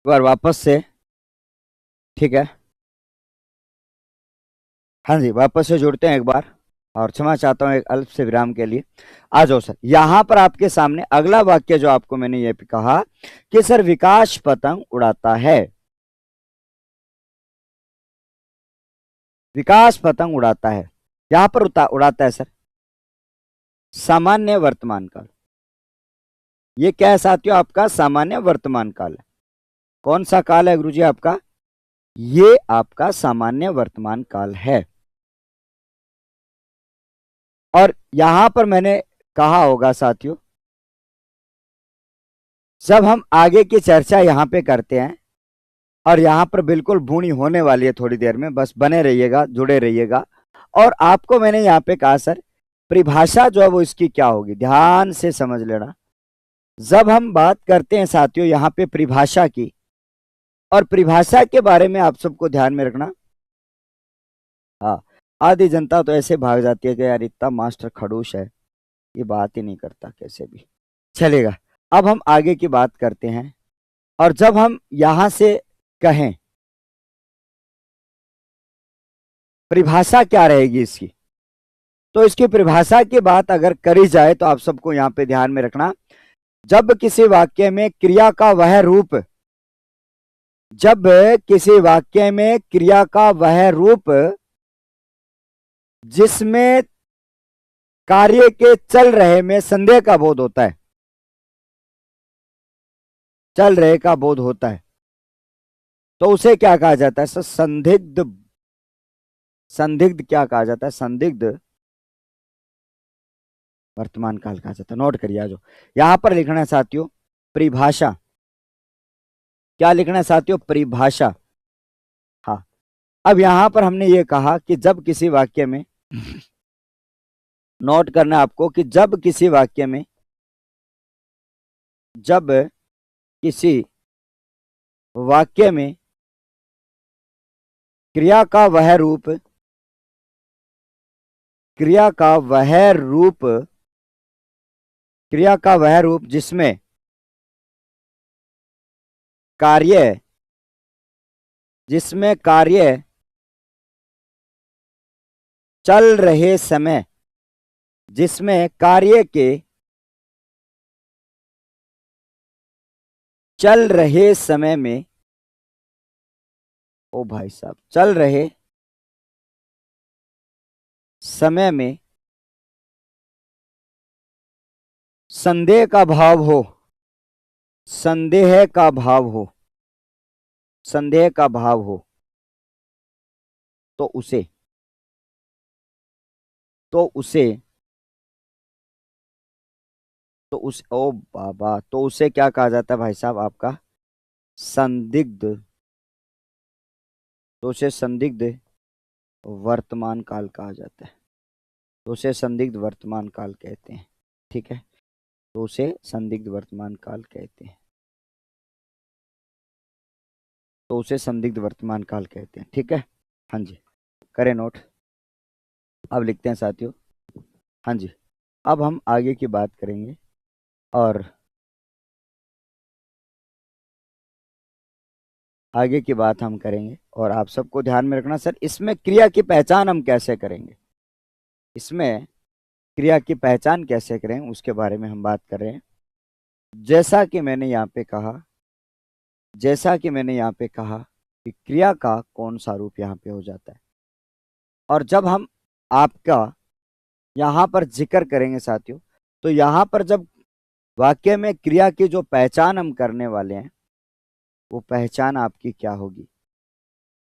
एक बार वापस से, ठीक है, हाँ जी वापस से जुड़ते हैं एक बार, और क्षमा चाहता हूं एक अल्प से विराम के लिए। आ जाओ सर, यहां पर आपके सामने अगला वाक्य जो आपको मैंने ये कहा कि सर विकास पतंग उड़ाता है, विकास पतंग उड़ाता है, यहां पर उड़ाता है सर, सामान्य वर्तमान काल। ये क्या है साथियों? आपका सामान्य वर्तमान काल है। कौन सा काल है गुरुजी आपका? ये आपका सामान्य वर्तमान काल है। और यहां पर मैंने कहा होगा साथियों, जब हम आगे की चर्चा यहां पे करते हैं, और यहां पर बिल्कुल भूनी होने वाली है थोड़ी देर में, बस बने रहिएगा, जुड़े रहिएगा। और आपको मैंने यहां पे कहा सर, परिभाषा जो है वो इसकी क्या होगी, ध्यान से समझ लेना। जब हम बात करते हैं साथियों यहां पे परिभाषा की, और परिभाषा के बारे में आप सबको ध्यान में रखना। हाँ, आधी जनता तो ऐसे भाग जाती है कि यार इतना मास्टर खड़ूस है, ये बात ही नहीं करता कैसे भी चलेगा। अब हम आगे की बात करते हैं, और जब हम यहां से कहें परिभाषा क्या रहेगी इसकी, तो इसकी परिभाषा की बात अगर करी जाए तो आप सबको यहां पे ध्यान में रखना। जब किसी वाक्य में क्रिया का वह रूप, जब किसी वाक्य में क्रिया का वह रूप जिसमें कार्य के चल रहे में संदेह का बोध होता है, चल रहे का बोध होता है, तो उसे क्या कहा जाता है सर? संदिग्ध। संदिग्ध क्या कहा जाता है? संदिग्ध वर्तमान काल कहा जाता है। नोट करिए जो यहां पर लिखना है साथियों, परिभाषा। क्या लिखना है साथियों? परिभाषा। हाँ, अब यहां पर हमने ये कहा कि जब किसी वाक्य में, नोट करना है आपको कि जब किसी वाक्य में, जब किसी वाक्य में क्रिया का वह रूप, क्रिया का वह रूप, क्रिया का वह रूप जिसमें कार्य, जिसमें कार्य चल रहे समय, जिसमें कार्य के चल रहे समय में, ओ भाई साहब, चल रहे समय में संदेह का भाव हो, संदेह का भाव हो, संदेह का भाव हो, तो उसे, तो उसे, तो उस ओ बाबा, तो उसे क्या कहा जाता है भाई साहब आपका? संदिग्ध। तो उसे संदिग्ध वर्तमान काल कहा जाता है। तो उसे संदिग्ध वर्तमान काल कहते हैं। ठीक है, तो उसे संदिग्ध वर्तमान काल कहते हैं। तो उसे संदिग्ध वर्तमान काल कहते हैं। ठीक है, हाँ जी, करें नोट। अब लिखते हैं साथियों, हाँ जी, अब हम आगे की बात करेंगे, और आगे की बात हम करेंगे, और आप सबको ध्यान में रखना सर, इसमें क्रिया की पहचान हम कैसे करेंगे, इसमें क्रिया की पहचान कैसे करें उसके बारे में हम बात कर रहे हैं। जैसा कि मैंने यहाँ पे कहा, जैसा कि मैंने यहाँ पे कहा कि क्रिया का कौन सा रूप यहाँ पे हो जाता है, और जब हम आपका यहाँ पर जिक्र करेंगे साथियों, तो यहाँ पर जब वाक्य में क्रिया की जो पहचान हम करने वाले हैं, वो पहचान आपकी क्या होगी,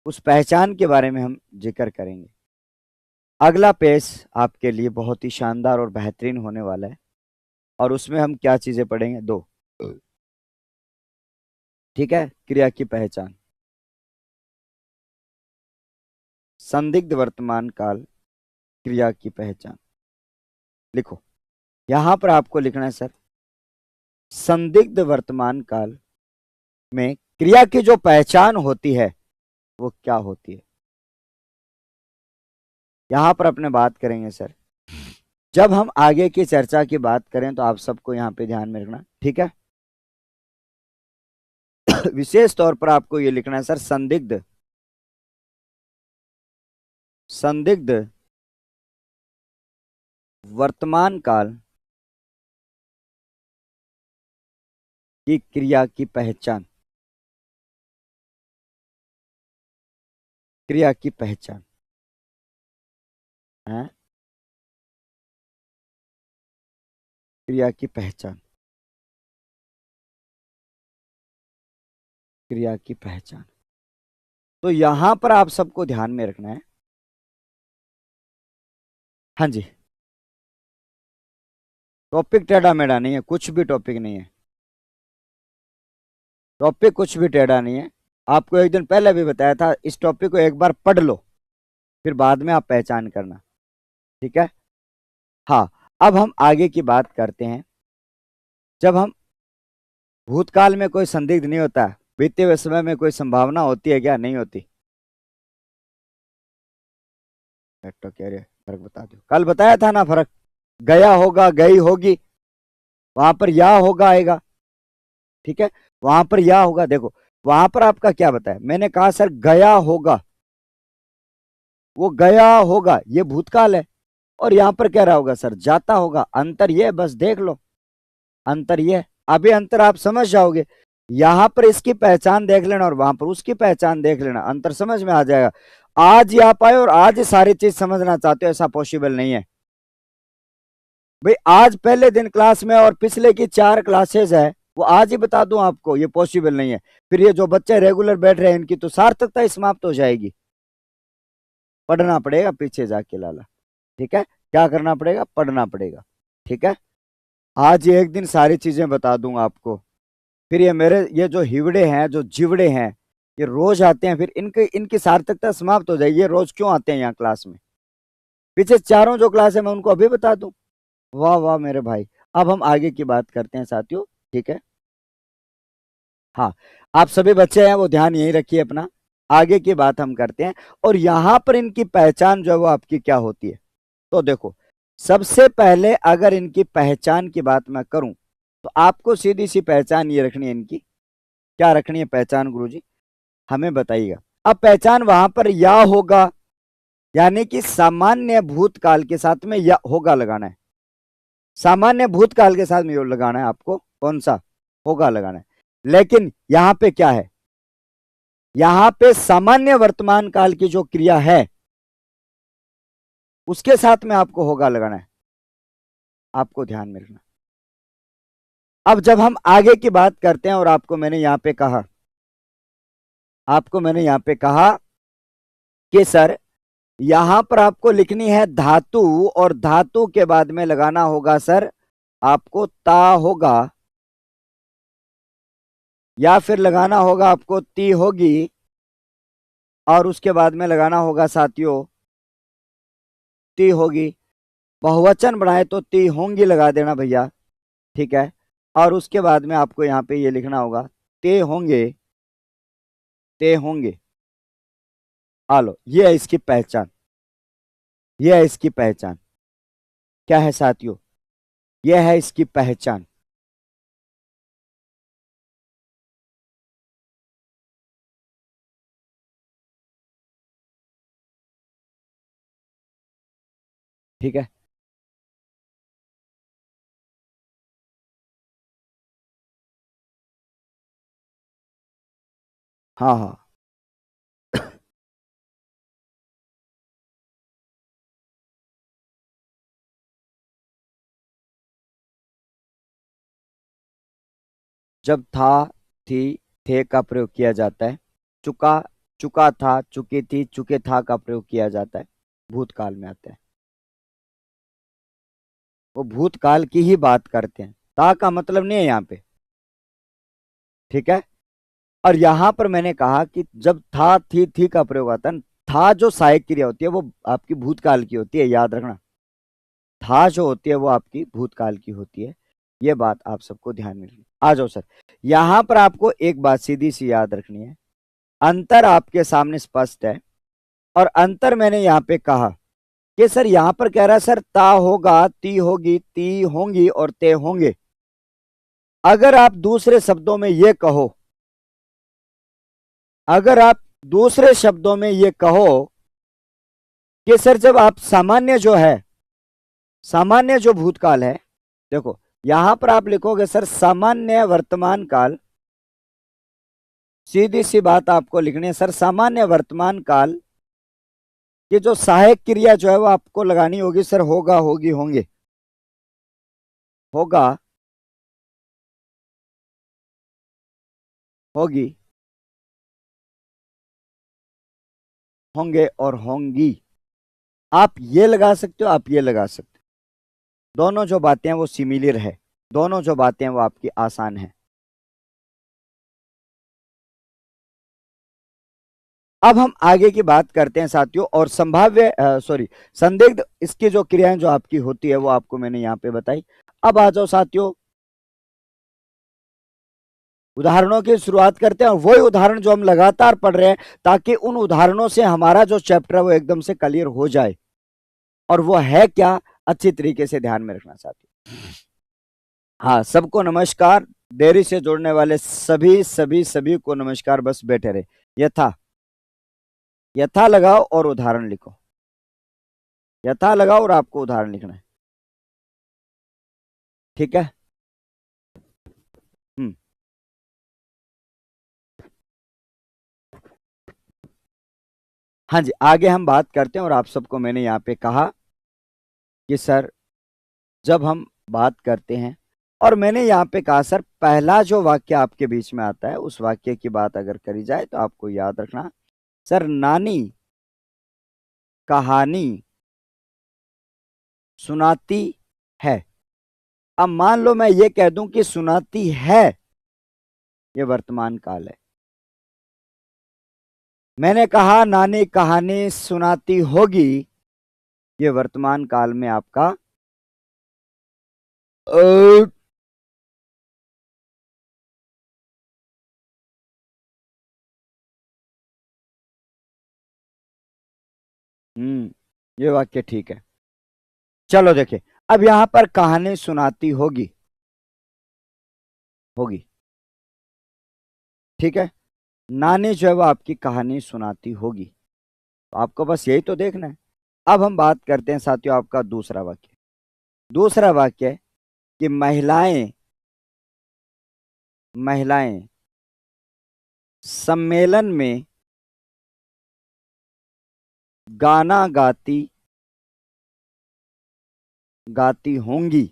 उस पहचान के बारे में हम जिक्र करेंगे। अगला पेज आपके लिए बहुत ही शानदार और बेहतरीन होने वाला है, और उसमें हम क्या चीजें पढ़ेंगे? दो। ठीक है, क्रिया की पहचान, संदिग्ध वर्तमान काल, क्रिया की पहचान। लिखो, यहां पर आपको लिखना है सर, संदिग्ध वर्तमान काल में क्रिया की जो पहचान होती है वो क्या होती है। यहां पर अपने बात करेंगे सर, जब हम आगे की चर्चा की बात करें तो आप सबको यहां पे ध्यान में रखना। ठीक है, विशेष तौर पर आपको ये लिखना है सर, संदिग्ध, संदिग्ध वर्तमान काल की क्रिया की पहचान, क्रिया की पहचान है। क्रिया की पहचान, क्रिया की पहचान। तो यहां पर आप सबको ध्यान में रखना है। हाँ जी, टॉपिक टेढ़ा मेढ़ा नहीं है, कुछ भी टॉपिक नहीं है, टॉपिक कुछ भी टेढ़ा नहीं है। आपको एक दिन पहले भी बताया था, इस टॉपिक को एक बार पढ़ लो, फिर बाद में आप पहचान करना। ठीक है। हाँ, अब हम आगे की बात करते हैं। जब हम भूतकाल में कोई संदिग्ध नहीं होता, बीते हुए समय में कोई संभावना होती है क्या? नहीं होती। तो कह रहे फर्क बता दो, कल बताया था ना फर्क, गया होगा, गई होगी, वहां पर या होगा आएगा। ठीक है, वहां पर या होगा। देखो वहां पर आपका क्या बताया, मैंने कहा सर गया होगा, वो गया होगा ये भूतकाल है, और यहां पर कह रहा होगा सर जाता होगा। अंतर ये, बस देख लो अंतर ये। अभी अंतर आप समझ जाओगे, यहां पर इसकी पहचान देख लेना और वहां पर उसकी पहचान देख लेना, अंतर समझ में आ जाएगा। आज ही आप आए और आज ही सारी चीज समझना चाहते हो, ऐसा पॉसिबल नहीं है भाई। आज पहले दिन क्लास में और पिछले की 4 क्लासेस है, वो आज ही बता दूं आपको, ये पॉसिबल नहीं है। फिर ये जो बच्चे रेगुलर बैठ रहे हैं इनकी तो सार्थकता समाप्त हो जाएगी। पढ़ना पड़ेगा पीछे जाके लाला। ठीक है, क्या करना पड़ेगा? पढ़ना पड़ेगा। ठीक है, आज ये एक दिन सारी चीजें बता दूंगा आपको। फिर ये मेरे ये जो हिवड़े हैं, जो जिवड़े हैं, ये रोज आते हैं, फिर इनकी इनकी सार्थकता समाप्त हो जाएगी। ये रोज क्यों आते हैं यहाँ क्लास में? पीछे चारों जो क्लास है मैं उनको अभी बता दूं। वाह वाह मेरे भाई। अब हम आगे की बात करते हैं साथियों। ठीक है, हाँ, आप सभी बच्चे हैं वो ध्यान यही रखिए अपना। आगे की बात हम करते हैं, और यहां पर इनकी पहचान जो है वो आपकी क्या होती है। तो देखो, सबसे पहले अगर इनकी पहचान की बात मैं करूं, तो आपको सीधी सी पहचान ये रखनी है इनकी। क्या रखनी है पहचान गुरुजी? हमें बताइएगा। अब पहचान वहां पर या होगा, यानी कि सामान्य भूतकाल के साथ में या होगा लगाना है। सामान्य भूतकाल के साथ में यो लगाना है आपको, कौन सा? होगा लगाना है। लेकिन यहां पे क्या है, यहां पे सामान्य वर्तमान काल की जो क्रिया है उसके साथ में आपको होगा लगाना है, आपको ध्यान में रखना। अब जब हम आगे की बात करते हैं, और आपको मैंने यहां पे कहा कि सर यहां पर आपको लिखनी है धातु, और धातु के बाद में लगाना होगा सर आपको ता होगा, या फिर लगाना होगा आपको ती होगी, और उसके बाद में लगाना होगा साथियों ती होगी। बहुवचन बनाए तो ती होंगी लगा देना भैया। ठीक है, और उसके बाद में आपको यहाँ पे ये लिखना होगा ते होंगे, ते होंगे। आलो, ये है इसकी पहचान, ये है इसकी पहचान। क्या है साथियों? ये है इसकी पहचान। ठीक है, हाँ हाँ, जब था, थी, थे का प्रयोग किया जाता है। चुका, चुका था, चुकी थी, चुके था का प्रयोग किया जाता है, भूतकाल में आता है। वो भूतकाल की ही बात करते हैं, ता का मतलब नहीं है यहाँ पे। ठीक है, और यहां पर मैंने कहा कि जब था, थी का प्रयोग आता है, था जो सहायक क्रिया होती है वो आपकी भूतकाल की होती है, याद रखना। था जो होती है वो आपकी भूतकाल की होती है। ये बात आप सबको ध्यान में रखनी। आ जाओ सर, यहां पर आपको एक बात सीधी सी याद रखनी है। अंतर आपके सामने स्पष्ट है, और अंतर मैंने यहाँ पे कहा कि सर यहां पर कह रहा है सर ता होगा, ती होगी, ती होंगी और ते होंगे। अगर आप दूसरे शब्दों में ये कहो, अगर आप दूसरे शब्दों में ये कहो कि सर जब आप सामान्य जो है, सामान्य जो भूतकाल है, देखो यहां पर आप लिखोगे सर सामान्य वर्तमान काल। सीधी सी बात आपको लिखनी है सर, सामान्य वर्तमान काल की जो सहायक क्रिया जो है वो आपको लगानी होगी सर होगा, होगी, होंगे। होगा, होगी, होंगे और होंगी। आप ये लगा सकते हो, आप ये लगा सकते हो। दोनों जो बातें हैं वो सिमिलर है, दोनों जो बातें हैं वो आपकी आसान है। अब हम आगे की बात करते हैं साथियों, और संभाव्य सॉरी संदिग्ध इसकी जो क्रियाएं जो आपकी होती है वो आपको मैंने यहां पे बताई। अब आ जाओ साथियों, उदाहरणों की शुरुआत करते हैं, और वही उदाहरण जो हम लगातार पढ़ रहे हैं, ताकि उन उदाहरणों से हमारा जो चैप्टर है वो एकदम से क्लियर हो जाए। और वो है क्या, अच्छी तरीके से ध्यान में रखना साथियों। हाँ, सबको नमस्कार। देरी से जुड़ने वाले सभी सभी सभी को नमस्कार। बस बैठे रहे। यथा, यथा लगाओ और उदाहरण लिखो। यथा लगाओ और आपको उदाहरण लिखना है। ठीक है। हम्म। हाँ जी, आगे हम बात करते हैं, और आप सबको मैंने यहाँ पे कहा कि सर जब हम बात करते हैं, और मैंने यहाँ पे कहा सर पहला जो वाक्य आपके बीच में आता है उस वाक्य की बात अगर करी जाए तो आपको याद रखना, सर नानी कहानी सुनाती है। अब मान लो मैं ये कह दूं कि सुनाती है, ये वर्तमान काल है। मैंने कहा नानी कहानी सुनाती होगी, ये वर्तमान काल में आपका अ, ये वाक्य ठीक है। चलो देखिए, अब यहां पर कहानी सुनाती होगी, होगी, ठीक है। नानी जो है वो आपकी कहानी सुनाती होगी, तो आपको बस यही तो देखना है। अब हम बात करते हैं साथियों आपका दूसरा वाक्य। दूसरा वाक्य है कि महिलाएं, महिलाएं सम्मेलन में गाना गाती, गाती होंगी।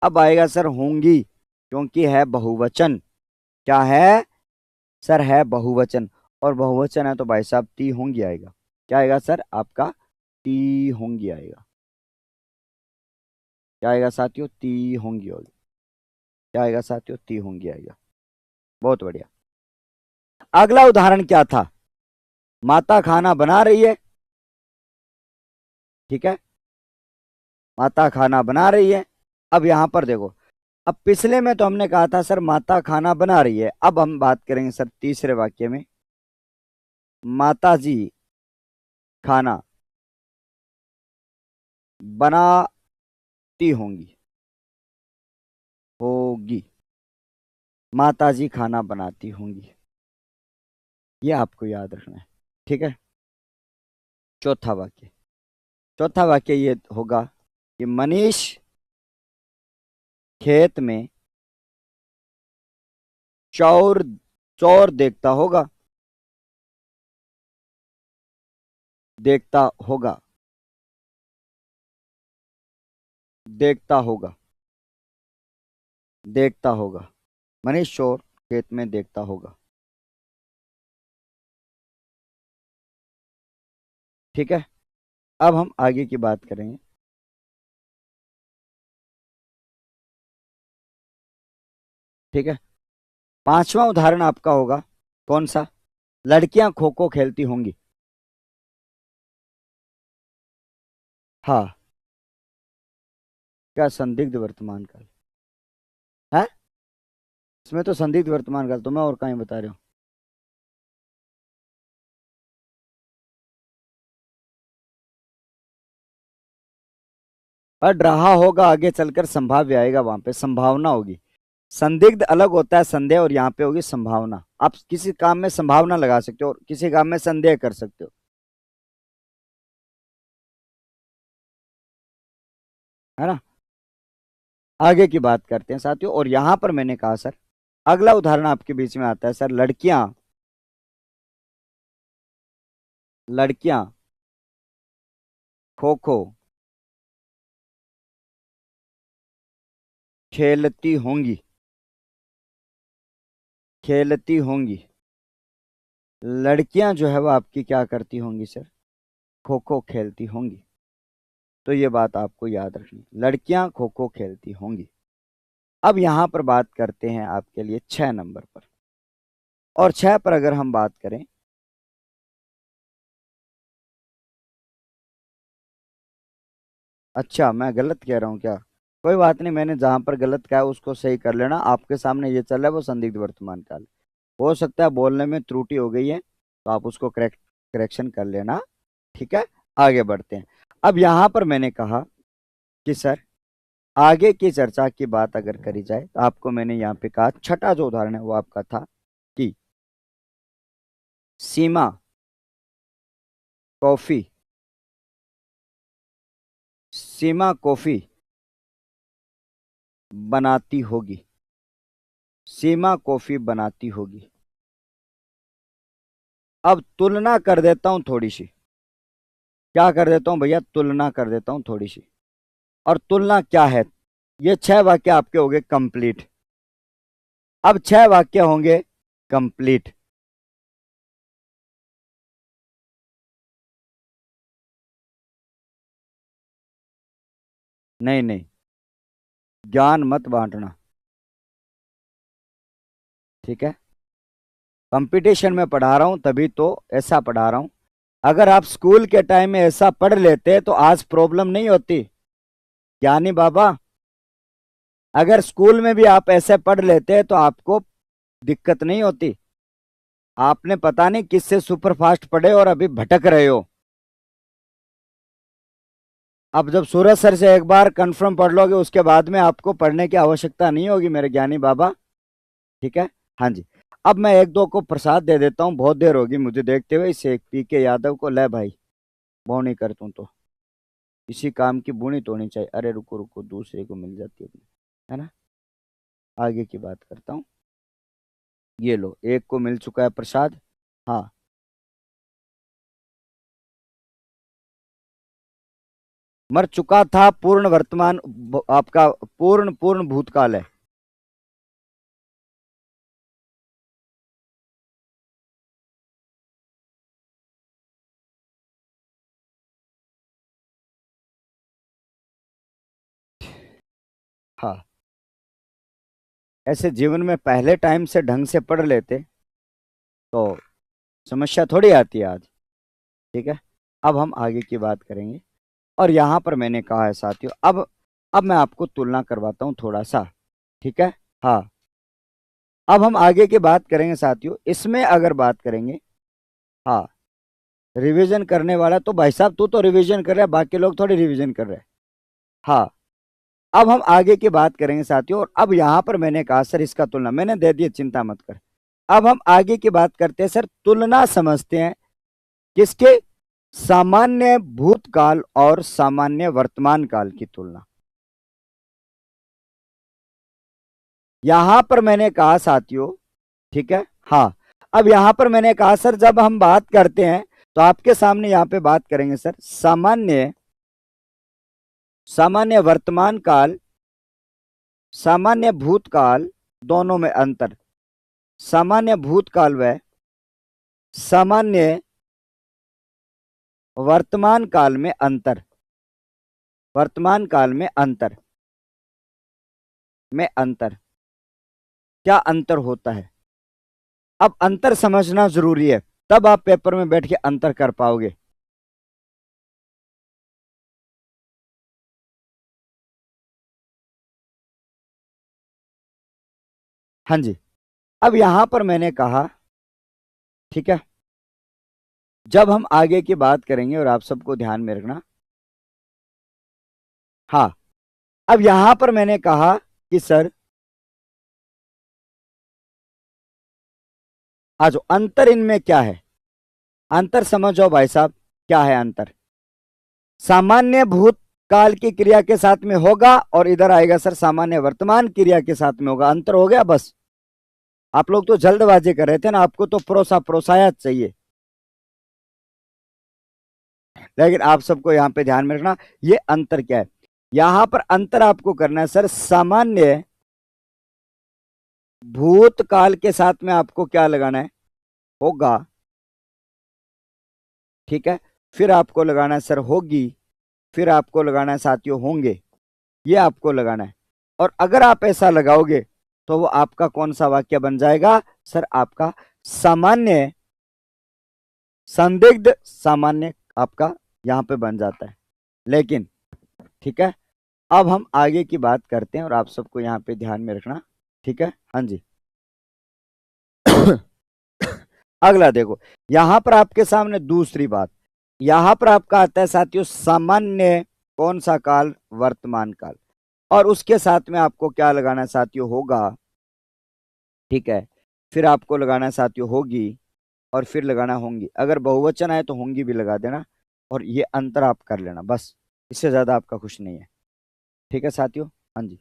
अब आएगा सर होंगी, क्योंकि है बहुवचन। क्या है सर, है बहुवचन। और बहुवचन है तो भाई साहब ती होंगी आएगा। क्या आएगा सर आपका, ती होंगी आएगा। क्या आएगा साथियों, ती होंगी होगी। क्या आएगा साथियों, ती होंगी आएगा। बहुत बढ़िया। अगला उदाहरण क्या था, माता खाना बना रही है, ठीक है। माता खाना बना रही है। अब यहां पर देखो, अब पिछले में तो हमने कहा था सर माता खाना बना रही है। अब हम बात करेंगे सर तीसरे वाक्य में, माता जी खाना बनाती होंगी, होगी। माता जी खाना बनाती होंगी, ये आपको याद रखना है, ठीक है। चौथा वाक्य, चौथा वाक्य ये होगा कि मनीष खेत में चौर, चौर देखता होगा, देखता होगा, देखता होगा, देखता होगा। मनीष चौर खेत में देखता होगा, ठीक है। अब हम आगे की बात करेंगे, ठीक है। पांचवा उदाहरण आपका होगा कौन सा, लड़कियां खो खो खेलती होंगी। हाँ, क्या संदिग्ध वर्तमान काल है, इसमें तो संदिग्ध वर्तमान काल तो मैं और कहीं बता रहा हूँ। पढ़ रहा होगा, आगे चलकर संभाव्य आएगा, वहां पे संभावना होगी। संदिग्ध अलग होता है संदेह, और यहाँ पे होगी संभावना। आप किसी काम में संभावना लगा सकते हो और किसी काम में संदेह कर सकते हो, है ना। आगे की बात करते हैं साथियों, और यहां पर मैंने कहा सर अगला उदाहरण आपके बीच में आता है सर, लड़कियां, लड़कियां खो खो खेलती होंगी, खेलती होंगी। लड़कियां जो है वो आपकी क्या करती होंगी सर? खो खो खेलती होंगी। तो ये बात आपको याद रखनी, लड़कियां खो खो खेलती होंगी। अब यहां पर बात करते हैं आपके लिए 6 नंबर पर। और 6 पर अगर हम बात करें, अच्छा मैं गलत कह रहा हूं क्या? कोई बात नहीं, मैंने जहां पर गलत कहा है उसको सही कर लेना। आपके सामने ये चल रहा है वो संदिग्ध वर्तमान काल। हो सकता है बोलने में त्रुटि हो गई है, तो आप उसको करेक्शन कर लेना। ठीक है, आगे बढ़ते हैं। अब यहां पर मैंने कहा कि सर आगे की चर्चा की बात अगर करी जाए तो आपको मैंने यहाँ पे कहा, छठा जो उदाहरण है वो आपका था कि सीमा कॉफी, सीमा कॉफी बनाती होगी, सीमा कॉफी बनाती होगी। अब तुलना कर देता हूं थोड़ी सी, क्या कर देता हूं भैया, तुलना कर देता हूं थोड़ी सी। और तुलना क्या है? ये 6 वाक्य आपके हो गए कंप्लीट। अब 6 वाक्य होंगे कंप्लीट। नहीं नहीं, ज्ञान मत बांटना, ठीक है? कंपटीशन में पढ़ा रहा हूं तभी तो ऐसा पढ़ा रहा हूं। अगर आप स्कूल के टाइम में ऐसा पढ़ लेते तो आज प्रॉब्लम नहीं होती। ज्ञानी बाबा, अगर स्कूल में भी आप ऐसे पढ़ लेते तो आपको दिक्कत नहीं होती। आपने पता नहीं किससे सुपरफास्ट पढ़े और अभी भटक रहे हो। अब जब सूरज सर से एक बार कंफर्म पढ़ लोगे उसके बाद में आपको पढ़ने की आवश्यकता नहीं होगी मेरे ज्ञानी बाबा। ठीक है, हाँ जी। अब मैं एक दो को प्रसाद दे देता हूँ, बहुत देर होगी मुझे देखते हुए। इसे पीके यादव को, ले भाई बोनी कर तू तो, इसी काम की बुनी तोड़नी चाहिए। अरे रुको रुको, दूसरे को मिल जाती है ना। आगे की बात करता हूँ। ये लो, एक को मिल चुका है प्रसाद। हाँ, मर चुका था पूर्ण वर्तमान, आपका पूर्ण पूर्ण भूतकाल है। हाँ, ऐसे जीवन में पहले टाइम से ढंग से पढ़ लेते तो समस्या थोड़ी आती है आज। ठीक है, अब हम आगे की बात करेंगे। और यहां पर मैंने कहा है साथियों, अब मैं आपको तुलना करवाता हूं थोड़ा सा। ठीक है, हाँ। अब हम आगे की बात करेंगे साथियों, इसमें अगर बात करेंगे, हाँ, रिवीजन करने वाला तो भाई साहब तू तो रिवीजन कर रहा है, बाकी लोग थोड़ी रिवीजन कर रहे हैं। हाँ, अब हम आगे की बात करेंगे साथियों। और अब यहां पर मैंने कहा सर इसका तुलना मैंने दे दिया, चिंता मत कर। अब हम आगे की बात करते हैं सर, तुलना समझते हैं किसके? सामान्य भूतकाल और सामान्य वर्तमान काल की तुलना। यहां पर मैंने कहा साथियों, ठीक है, हाँ। अब यहां पर मैंने कहा सर जब हम बात करते हैं तो आपके सामने यहां पे बात करेंगे सर, सामान्य, सामान्य वर्तमान काल, सामान्य भूतकाल, दोनों में अंतर। सामान्य भूतकाल व सामान्य वर्तमान काल में अंतर, वर्तमान काल में अंतर, में अंतर। क्या अंतर होता है? अब अंतर समझना जरूरी है, तब आप पेपर में बैठ के अंतर कर पाओगे। हाँ जी, अब यहां पर मैंने कहा, ठीक है, जब हम आगे की बात करेंगे और आप सबको ध्यान में रखना। हाँ, अब यहां पर मैंने कहा कि सर आज अंतर इनमें क्या है? अंतर समझो भाई साहब, क्या है अंतर? सामान्य भूतकाल की क्रिया के साथ में होगा और इधर आएगा सर सामान्य वर्तमान क्रिया के साथ में होगा। अंतर हो गया बस। आप लोग तो जल्दबाजी कर रहे थे ना, आपको तो प्रोसाया चाहिए। लेकिन आप सबको यहां पे ध्यान में रखना, ये अंतर क्या है। यहां पर अंतर आपको करना है सर, सामान्य भूतकाल के साथ में आपको क्या लगाना है, होगा, ठीक है। फिर आपको लगाना है सर होगी, फिर आपको लगाना है साथियों होंगे, ये आपको लगाना है। और अगर आप ऐसा लगाओगे तो वो आपका कौन सा वाक्य बन जाएगा सर, आपका सामान्य, संदिग्ध सामान्य आपका यहां पे बन जाता है। लेकिन ठीक है, अब हम आगे की बात करते हैं और आप सबको यहां पे ध्यान में रखना, ठीक है। हाँ जी। अगला देखो, यहां पर आपके सामने दूसरी बात, यहां पर आपका आता है साथियों सामान्य कौन सा काल, वर्तमान काल, और उसके साथ में आपको क्या लगाना है साथियों, होगा, ठीक है। फिर आपको लगाना है साथियों होगी, और फिर लगाना होंगी। अगर बहुवचन आए तो होंगी भी लगा देना, और ये अंतर आप कर लेना बस, इससे ज्यादा आपका कुछ नहीं है, ठीक है साथियों। हाँ जी।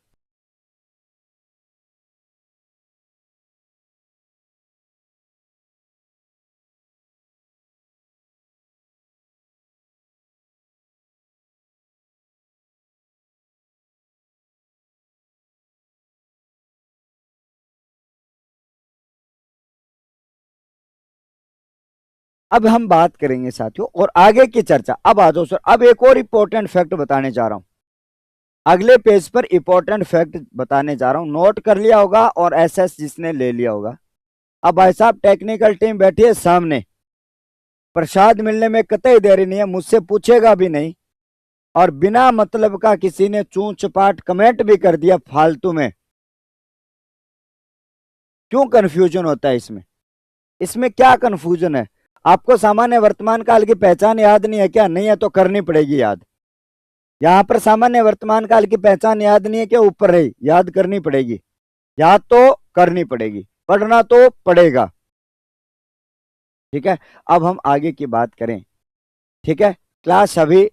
अब हम बात करेंगे साथियों और आगे की चर्चा। अब आ जाओ सर, अब एक और इंपॉर्टेंट फैक्ट बताने जा रहा हूं, अगले पेज पर इंपॉर्टेंट फैक्ट बताने जा रहा हूं, नोट कर लिया होगा और एसएस जिसने ले लिया होगा। अब भाई साहब टेक्निकल टीम बैठी है सामने, प्रसाद मिलने में कतई देरी नहीं है, मुझसे पूछेगा भी नहीं, और बिना मतलब का किसी ने चूं चपाट कमेंट भी कर दिया फालतू में, क्यों कंफ्यूजन होता है इसमें, इसमें क्या कंफ्यूजन है? आपको सामान्य वर्तमान काल की पहचान याद नहीं है क्या? नहीं है तो करनी पड़ेगी याद। यहां पर सामान्य वर्तमान काल की पहचान याद नहीं है क्या? ऊपर रही, याद करनी पड़ेगी, याद तो करनी पड़ेगी, पढ़ना तो पड़ेगा, ठीक है। अब हम आगे की बात करें, ठीक है। क्लास अभी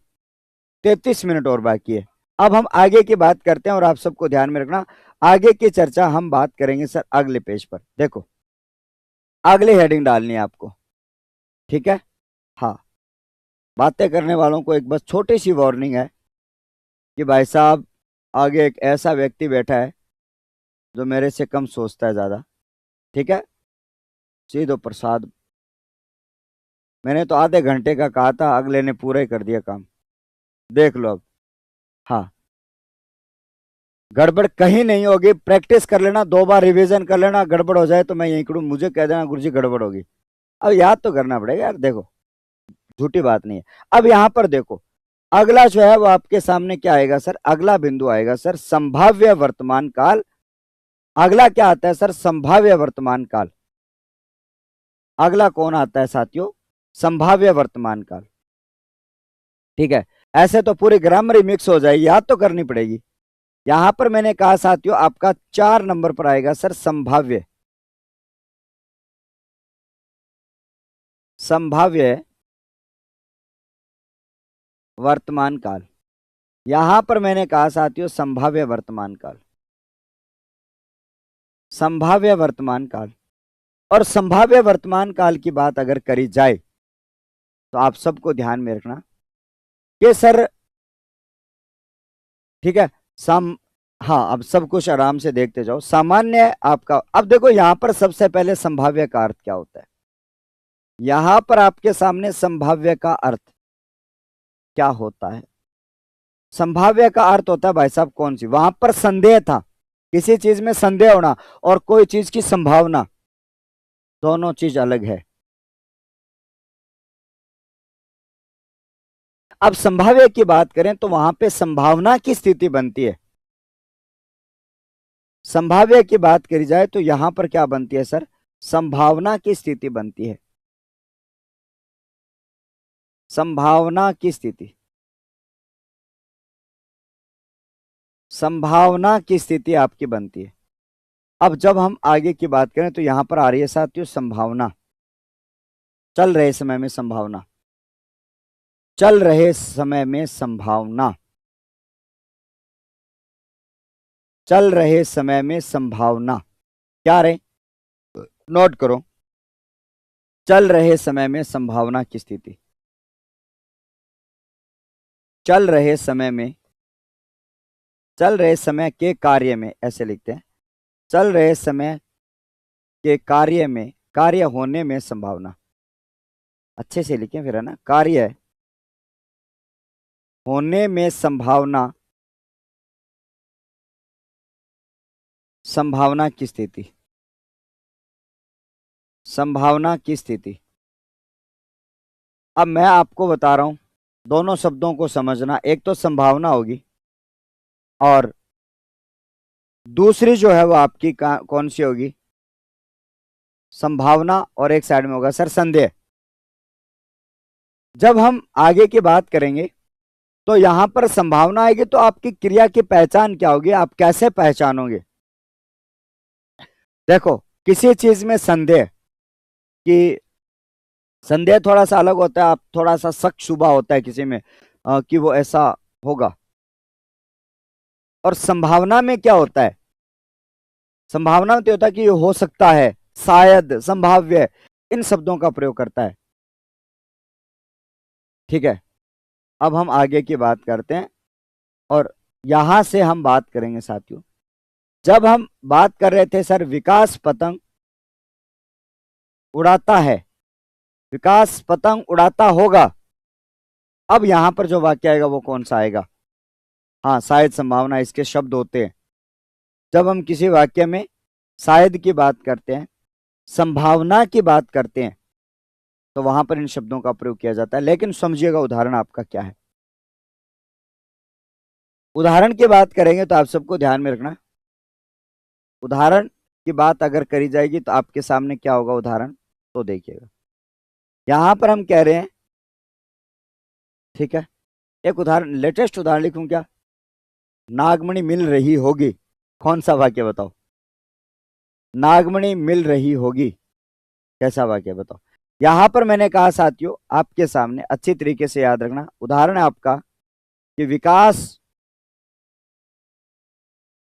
33 मिनट और बाकी है। अब हम आगे की बात करते हैं और आप सबको ध्यान में रखना, आगे की चर्चा हम बात करेंगे सर अगले पेज पर। देखो, अगले हेडिंग डालनी है आपको, ठीक है। हाँ, बातें करने वालों को एक बस छोटी सी वार्निंग है कि भाई साहब आगे एक ऐसा व्यक्ति बैठा है जो मेरे से कम सोचता है ज्यादा, ठीक है। सीधो प्रसाद, मैंने तो आधे घंटे का कहा था, अगले ने पूरा ही कर दिया काम, देख लो अब। हाँ, गड़बड़ कहीं नहीं होगी, प्रैक्टिस कर लेना, 2 बार रिवीजन कर लेना, गड़बड़ हो जाए तो मैं यहीं करूँ, मुझे कह देना गुरुजी गड़बड़ होगी। अब याद तो करना पड़ेगा यार, देखो झूठी बात नहीं है। अब यहां पर देखो, अगला जो है वो आपके सामने क्या आएगा सर, अगला बिंदु आएगा सर संभाव्य वर्तमान काल। अगला क्या आता है सर, संभाव्य वर्तमान काल। अगला कौन आता है साथियों, संभाव्य वर्तमान काल, ठीक है। ऐसे तो पूरी ग्रामर ही मिक्स हो जाएगी, याद तो करनी पड़ेगी। यहां पर मैंने कहा साथियों आपका 4 नंबर पर आएगा सर संभाव्य, संभाव्य वर्तमान काल। यहां पर मैंने कहा साथियों संभाव्य वर्तमान काल, संभाव्य वर्तमान काल। और संभाव्य वर्तमान काल की बात अगर करी जाए तो आप सबको ध्यान में रखना कि सर, ठीक है, सम हाँ, अब सब कुछ आराम से देखते जाओ। सामान्य आपका, अब देखो यहां पर सबसे पहले संभाव्य का अर्थ क्या होता है, यहां पर आपके सामने संभाव्य का अर्थ क्या होता है। संभाव्य का अर्थ होता है भाई साहब कौन सी, वहां पर संदेह था, किसी चीज में संदेह होना और कोई चीज की संभावना, दोनों चीज अलग है। अब संभाव्य की बात करें तो वहां पे संभावना की स्थिति बनती है। संभाव्य की बात करी जाए तो यहां पर क्या बनती है सर, संभावना की स्थिति बनती है, संभावना की स्थिति, संभावना की स्थिति आपकी बनती है। अब जब हम आगे की बात करें तो यहां पर आ रही है साथियों संभावना, चल रहे समय में संभावना, चल रहे समय में संभावना, चल रहे समय में संभावना, क्या रहे, नोट करो, चल रहे समय में संभावना की स्थिति, चल रहे समय में चल रहे समय के कार्य में, ऐसे लिखते हैं, चल रहे समय के कार्य में, कार्य होने में संभावना, अच्छे से लिखें फिर, है ना, कार्य होने में संभावना, संभावना की स्थिति, संभावना की स्थिति। अब मैं आपको बता रहा हूं, दोनों शब्दों को समझना, एक तो संभावना होगी और दूसरी जो है वो आपकी कौन सी होगी, संभावना, और एक साइड में होगा सर संदेह। जब हम आगे की बात करेंगे तो यहां पर संभावना आएगी तो आपकी क्रिया की पहचान क्या होगी, आप कैसे पहचानोगे। देखो, किसी चीज में संदेह, कि संदेह थोड़ा सा अलग होता है, आप थोड़ा सा शक शुबा होता है किसी में कि वो ऐसा होगा। और संभावना में क्या होता है, संभावना में तो होता है कि ये हो सकता है, शायद, संभाव्य, इन शब्दों का प्रयोग करता है। ठीक है, अब हम आगे की बात करते हैं और यहां से हम बात करेंगे साथियों। जब हम बात कर रहे थे सर, विकास पतंग उड़ाता है, विकास पतंग उड़ाता होगा, अब यहां पर जो वाक्य आएगा वो कौन सा आएगा, हाँ शायद संभावना इसके शब्द होते हैं। जब हम किसी वाक्य में शायद की बात करते हैं, संभावना की बात करते हैं, तो वहां पर इन शब्दों का प्रयोग किया जाता है। लेकिन समझिएगा उदाहरण आपका क्या है। उदाहरण की बात करेंगे तो आप सबको ध्यान में रखना, उदाहरण की बात अगर करी जाएगी तो आपके सामने क्या होगा उदाहरण, तो देखिएगा। यहां पर हम कह रहे हैं, ठीक है, एक उदाहरण, लेटेस्ट उदाहरण लिखूं क्या, नागमणि मिल रही होगी, कौन सा वाक्य बताओ, नागमणि मिल रही होगी, कैसा वाक्य बताओ। यहां पर मैंने कहा साथियों, आपके सामने अच्छी तरीके से याद रखना, उदाहरण है आपका कि विकास,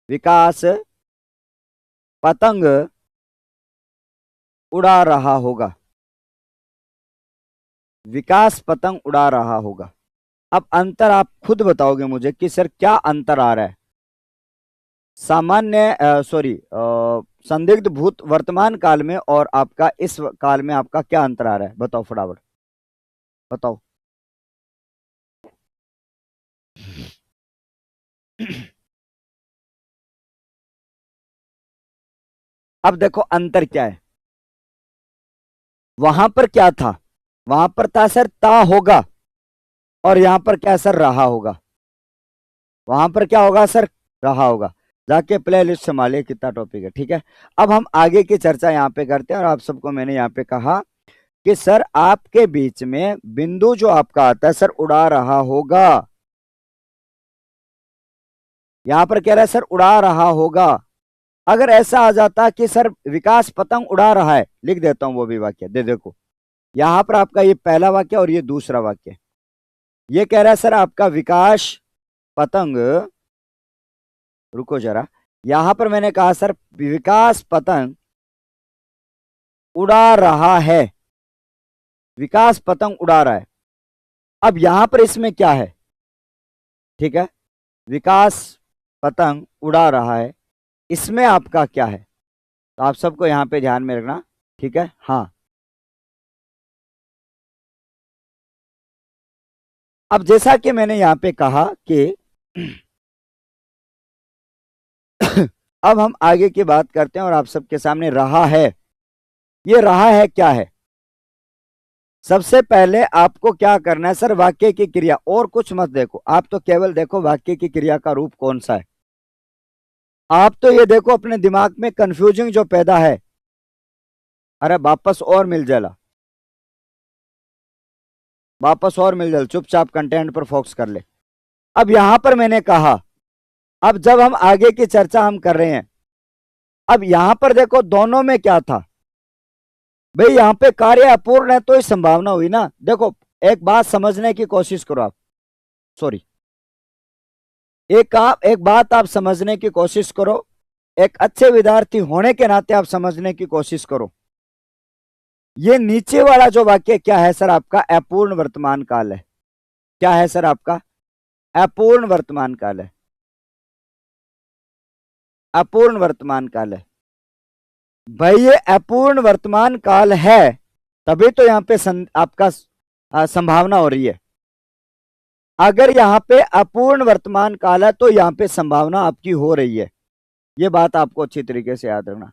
विकास पतंग उड़ा रहा होगा, विकास पतंग उड़ा रहा होगा। अब अंतर आप खुद बताओगे मुझे कि सर क्या अंतर आ रहा है, सामान्य सॉरी संदिग्ध भूत वर्तमान काल में और आपका इस काल में आपका क्या अंतर आ रहा है, बताओ फटाफट बताओ। अब देखो अंतर क्या है, वहां पर क्या था, वहां पर था सर ता होगा, और यहां पर क्या सर रहा होगा, वहां पर क्या होगा सर रहा होगा। जाके प्ले लिस्ट संभालिए कितना टॉपिक है, ठीक है। अब हम आगे की चर्चा यहाँ पे करते हैं और आप सबको मैंने यहाँ पे कहा कि सर आपके बीच में बिंदु जो आपका आता है सर उड़ा रहा होगा, यहां पर कह रहा है सर उड़ा रहा होगा। अगर ऐसा आ जाता कि सर विकास पतंग उड़ा रहा है, लिख देता हूं वो भी वाक्य, दे देखो यहां पर आपका ये पहला वाक्य और ये दूसरा वाक्य, ये कह रहा है सर आपका विकास पतंग, रुको जरा, यहां पर मैंने कहा सर विकास पतंग उड़ा रहा है, विकास पतंग उड़ा रहा है। अब यहां पर इसमें क्या है, ठीक है, विकास पतंग उड़ा रहा है, इसमें आपका क्या है, तो आप सबको यहां पे ध्यान में रखना, ठीक है। हाँ, अब जैसा कि मैंने यहां पे कहा कि अब हम आगे की बात करते हैं और आप सबके सामने रहा है, ये रहा है क्या है। सबसे पहले आपको क्या करना है सर, वाक्य की क्रिया, और कुछ मत देखो, आप तो केवल देखो वाक्य की क्रिया का रूप कौन सा है। आप तो ये देखो अपने दिमाग में कंफ्यूजिंग जो पैदा है, अरे वापस और मिल जाला, वापस और मिल जाए, चुपचाप कंटेंट पर फोकस कर ले। अब यहां पर मैंने कहा, अब जब हम आगे की चर्चा हम कर रहे हैं, अब यहां पर देखो दोनों में क्या था भाई, यहां पे कार्य अपूर्ण है तो ही संभावना हुई ना। देखो एक बात समझने की कोशिश करो आप, सॉरी, एक बात आप समझने की कोशिश करो, एक अच्छे विद्यार्थी होने के नाते आप समझने की कोशिश करो। ये नीचे वाला जो वाक्य क्या है सर, आपका अपूर्ण वर्तमान काल है, क्या है सर आपका अपूर्ण वर्तमान काल है। अपूर्ण वर्तमान काल है। भाई ये अपूर्ण वर्तमान काल है, तभी तो यहां पे आपका संभावना हो रही है। अगर यहां पे अपूर्ण वर्तमान काल है तो यहां पे संभावना आपकी हो रही है। ये बात आपको अच्छी तरीके से याद रखना।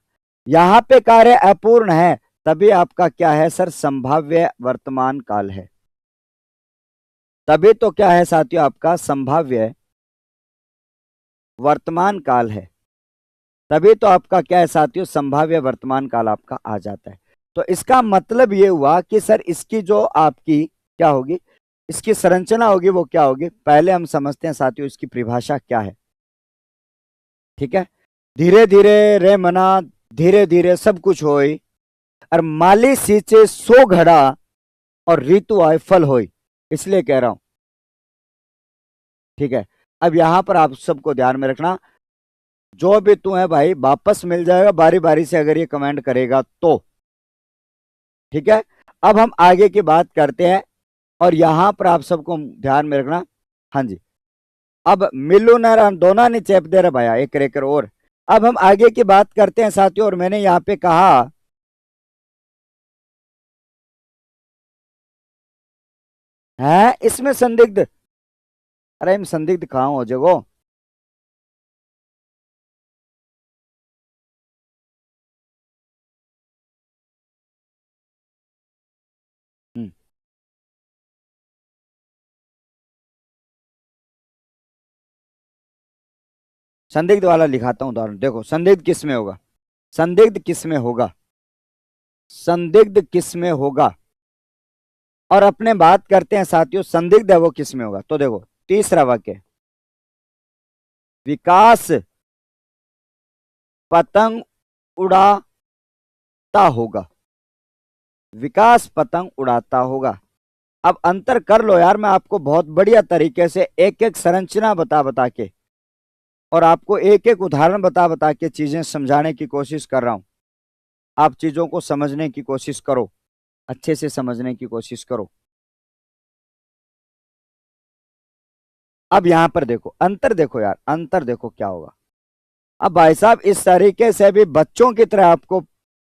यहां पे कार्य अपूर्ण है, तभी आपका क्या है सर, संभाव्य वर्तमान काल है। तभी तो क्या है साथियों, आपका संभाव्य वर्तमान काल है। तभी तो आपका क्या है साथियों, संभाव्य वर्तमान काल आपका आ जाता है। तो इसका मतलब ये हुआ कि सर इसकी जो आपकी क्या होगी, इसकी संरचना होगी, वो क्या होगी, पहले हम समझते हैं साथियों इसकी परिभाषा क्या है। ठीक है, धीरे धीरे रे मना, धीरे धीरे सब कुछ होई, और माली सींचे सो घड़ा, और ऋतु आए फल होई। इसलिए कह रहा हूं। ठीक है, अब यहां पर आप सबको ध्यान में रखना, जो भी तू है भाई वापस मिल जाएगा बारी बारी से अगर ये कमेंट करेगा तो। ठीक है, अब हम आगे की बात करते हैं, और यहां पर आप सबको ध्यान में रखना। हाँ जी, अब मिलू न दोनों ने चेप दे रहा भाया एक रेकर और। अब हम आगे की बात करते हैं साथियों, और मैंने यहां पे कहा है इसमें संदिग्ध। अरे हम संदिग्ध कहां हो जगो। हम्म, संदिग्ध वाला लिखाता हूं उदाहरण, देखो संदिग्ध किस में होगा, संदिग्ध किस में होगा, संदिग्ध किस में होगा। और अपने बात करते हैं साथियों संदिग्ध है वो किस में होगा, तो देखो तीसरा वाक्य, विकास पतंग उड़ाता होगा, विकास पतंग उड़ाता होगा। अब अंतर कर लो यार, मैं आपको बहुत बढ़िया तरीके से एक एक संरचना बता बता के, और आपको एक एक उदाहरण बता बता के चीजें समझाने की कोशिश कर रहा हूं। आप चीजों को समझने की कोशिश करो, अच्छे से समझने की कोशिश करो। अब यहां पर देखो अंतर, देखो यार अंतर देखो क्या होगा। अब भाई साहब इस तरीके से भी बच्चों की तरह आपको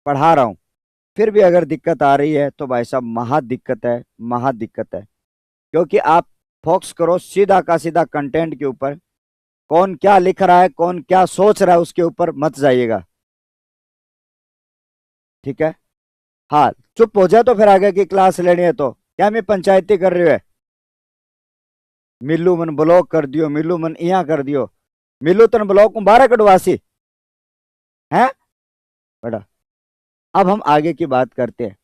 पढ़ा रहा हूं, फिर भी अगर दिक्कत आ रही है तो भाई साहब महा दिक्कत है, महा दिक्कत है। क्योंकि आप फोकस करो सीधा का सीधा कंटेंट के ऊपर, कौन क्या लिख रहा है, कौन क्या सोच रहा है उसके ऊपर मत जाइएगा। ठीक है, हाँ चुप हो जाए तो फिर आगे की क्लास लेनी है तो क्या मैं पंचायती कर रही है। मिल्लू मन ब्लॉक कर दियो, मिल्लू मन इया कर दियो, मिल्लू तन ब्लॉक बारह कटवासी है बड़ा। अब हम आगे की बात करते हैं,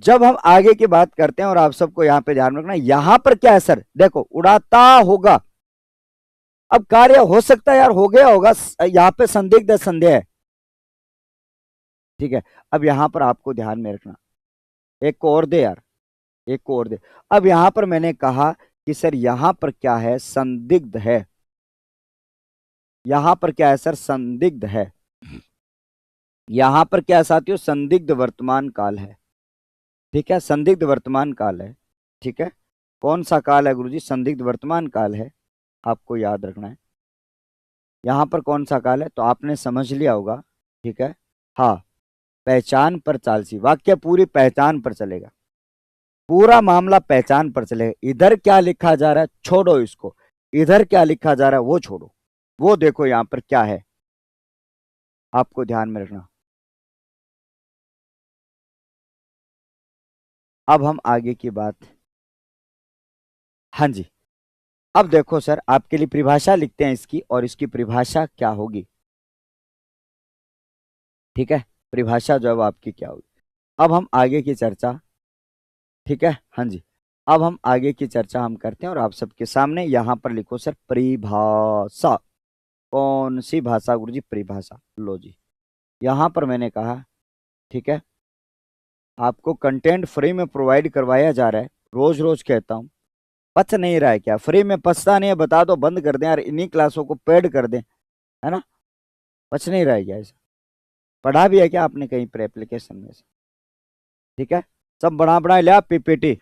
जब हम आगे की बात करते हैं, और आप सबको यहां पे ध्यान रखना, यहां पर क्या है सर, देखो उड़ाता होगा। अब कार्य हो सकता है यार हो गया होगा, यहां पे संदिग्ध संदेह है। ठीक है, अब यहां पर आपको ध्यान में रखना, एक को और दे यार, एक को और दे। अब यहां पर मैंने कहा कि सर यहां पर क्या है, संदिग्ध है। यहां पर क्या है सर, संदिग्ध है। यहां पर क्या है साथियों, संदिग्ध वर्तमान काल है। ठीक है, संदिग्ध वर्तमान काल है। ठीक है, कौन सा काल है गुरुजी, संदिग्ध वर्तमान काल है, आपको याद रखना है। यहां पर कौन सा काल है तो आपने समझ लिया होगा। ठीक है, हाँ पहचान पर चालसी, वाक्य पूरी पहचान पर चलेगा, पूरा मामला पहचान पर चलेगा। इधर क्या लिखा जा रहा है छोड़ो इसको, इधर क्या लिखा जा रहा है वो छोड़ो, वो देखो यहां पर क्या है, आपको ध्यान में रखना। अब हम आगे की बात, हाँ जी, अब देखो सर आपके लिए परिभाषा लिखते हैं इसकी, और इसकी परिभाषा क्या होगी। ठीक है, परिभाषा जो है वो आपकी क्या होगी। अब हम आगे की चर्चा, ठीक है हाँ जी, अब हम आगे की चर्चा हम करते हैं, और आप सबके सामने यहां पर लिखो सर परिभाषा। कौन सी भाषा गुरुजी, परिभाषा, लो जी यहां पर मैंने कहा। ठीक है, आपको कंटेंट फ्री में प्रोवाइड करवाया जा रहा है, रोज रोज कहता हूं, पच नहीं रहा है क्या, फ्री में पचता नहीं है, बता दो बंद कर दें यार, इन्हीं क्लासों को पेड कर दें, है ना। पच नहीं रहा है क्या ऐसा, पढ़ा भी है क्या आपने कहीं पर एप्लीकेशन में से। ठीक है, सब बना बना लिया पीपीटी,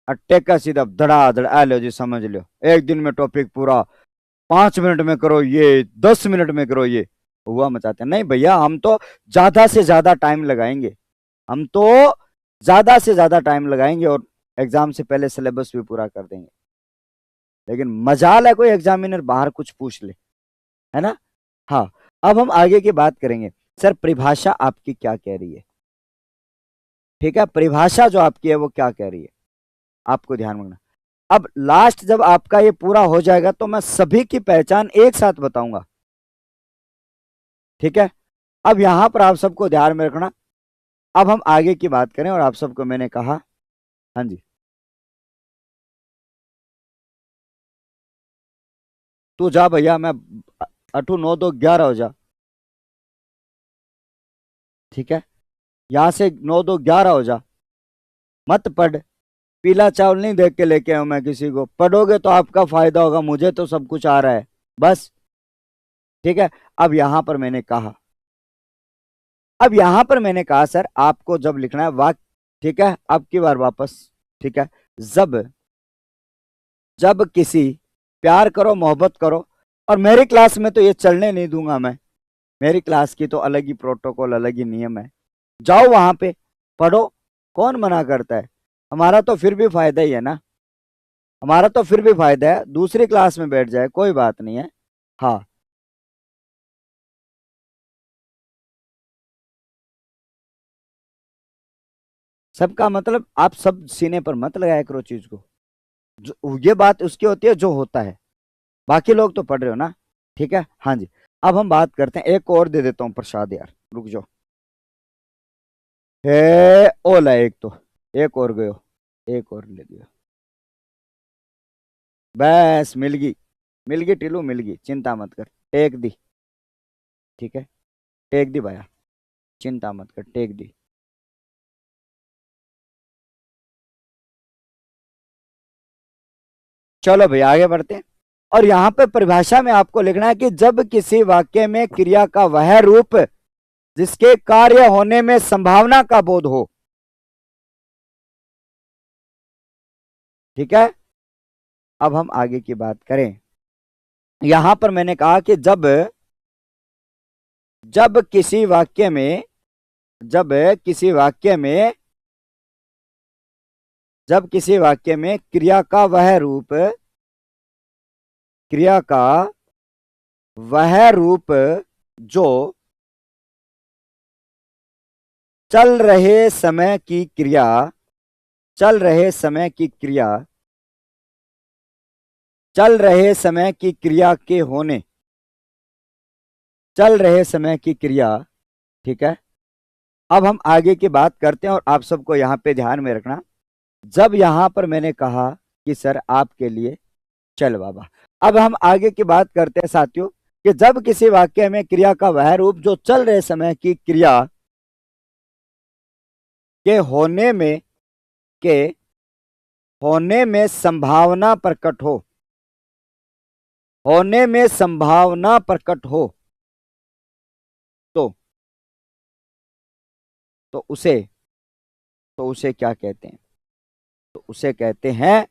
अट्टे का सीधा धड़ा धड़ आ लो जी, समझ लो एक दिन में टॉपिक पूरा, 5 मिनट में करो ये, 10 मिनट में करो ये, हुआ मचाते हैं। नहीं भैया, हम तो ज्यादा से ज्यादा टाइम लगाएंगे, हम तो ज्यादा से ज्यादा टाइम लगाएंगे और एग्जाम से पहले सिलेबस भी पूरा कर देंगे। लेकिन मजाल है कोई एग्जामिनर बाहर कुछ पूछ ले, है ना। हाँ, अब हम आगे की बात करेंगे। सर परिभाषा आपकी क्या कह रही है, ठीक है, परिभाषा जो आपकी है वो क्या कह रही है, आपको ध्यान रखना। अब लास्ट जब आपका ये पूरा हो जाएगा तो मैं सभी की पहचान एक साथ बताऊंगा, ठीक है। अब यहां पर आप सबको ध्यान में रखना। अब हम आगे की बात करें और आप सबको मैंने कहा, हाँ जी, तू जा भैया, मैं 8 9 2 11 हो जा, ठीक है, यहां से 9 2 11 हो जा, मत पढ़। पीला चावल नहीं देख के लेके आऊं मैं किसी को, पढ़ोगे तो आपका फायदा होगा, मुझे तो सब कुछ आ रहा है बस, ठीक है। अब यहां पर मैंने कहा, अब यहां पर मैंने कहा सर आपको जब लिखना है वाक्य, ठीक है, अब की बार वापस, ठीक है, जब जब किसी, प्यार करो मोहब्बत करो, और मेरी क्लास में तो ये चलने नहीं दूंगा मैं, मेरी क्लास की तो अलग ही प्रोटोकॉल, अलग ही नियम है। जाओ वहां पे पढ़ो, कौन मना करता है, हमारा तो फिर भी फायदा ही है ना, हमारा तो फिर भी फायदा है, दूसरी क्लास में बैठ जाए कोई बात नहीं है। हाँ, सबका मतलब आप सब सीने पर मत लगाया करो चीज को, ये बात उसकी होती है जो होता है, बाकी लोग तो पढ़ रहे हो ना, ठीक है। हाँ जी, अब हम बात करते हैं, एक और दे देता हूँ प्रसाद यार, रुक जाओ। हे ओला, एक तो, एक और गयो, एक और ले लियो, बस मिल गई, मिल गई टिल्लू, मिल गई, चिंता मत कर, टेक दी, ठीक है, टेक दी भाया, चिंता मत कर, टेक दी। चलो भैया आगे बढ़ते हैं। और यहां पे परिभाषा में आपको लिखना है कि जब किसी वाक्य में क्रिया का वह रूप जिसके कार्य होने में संभावना का बोध हो, ठीक है। अब हम आगे की बात करें, यहां पर मैंने कहा कि जब जब किसी वाक्य में जब किसी वाक्य में जब किसी वाक्य में क्रिया का वह रूप जो चल रहे समय की क्रिया चल रहे समय की क्रिया चल रहे समय की क्रिया के होने चल रहे समय की क्रिया, ठीक है। अब हम आगे की बात करते हैं और आप सबको यहां पे ध्यान में रखना। जब यहां पर मैंने कहा कि सर आपके लिए चल बाबा, अब हम आगे की बात करते हैं साथियों, कि जब किसी वाक्य में क्रिया का वह रूप जो चल रहे समय की क्रिया के के होने में संभावना प्रकट हो, होने में संभावना प्रकट हो, तो तो उसे तो उसे क्या कहते हैं, तो उसे कहते हैं,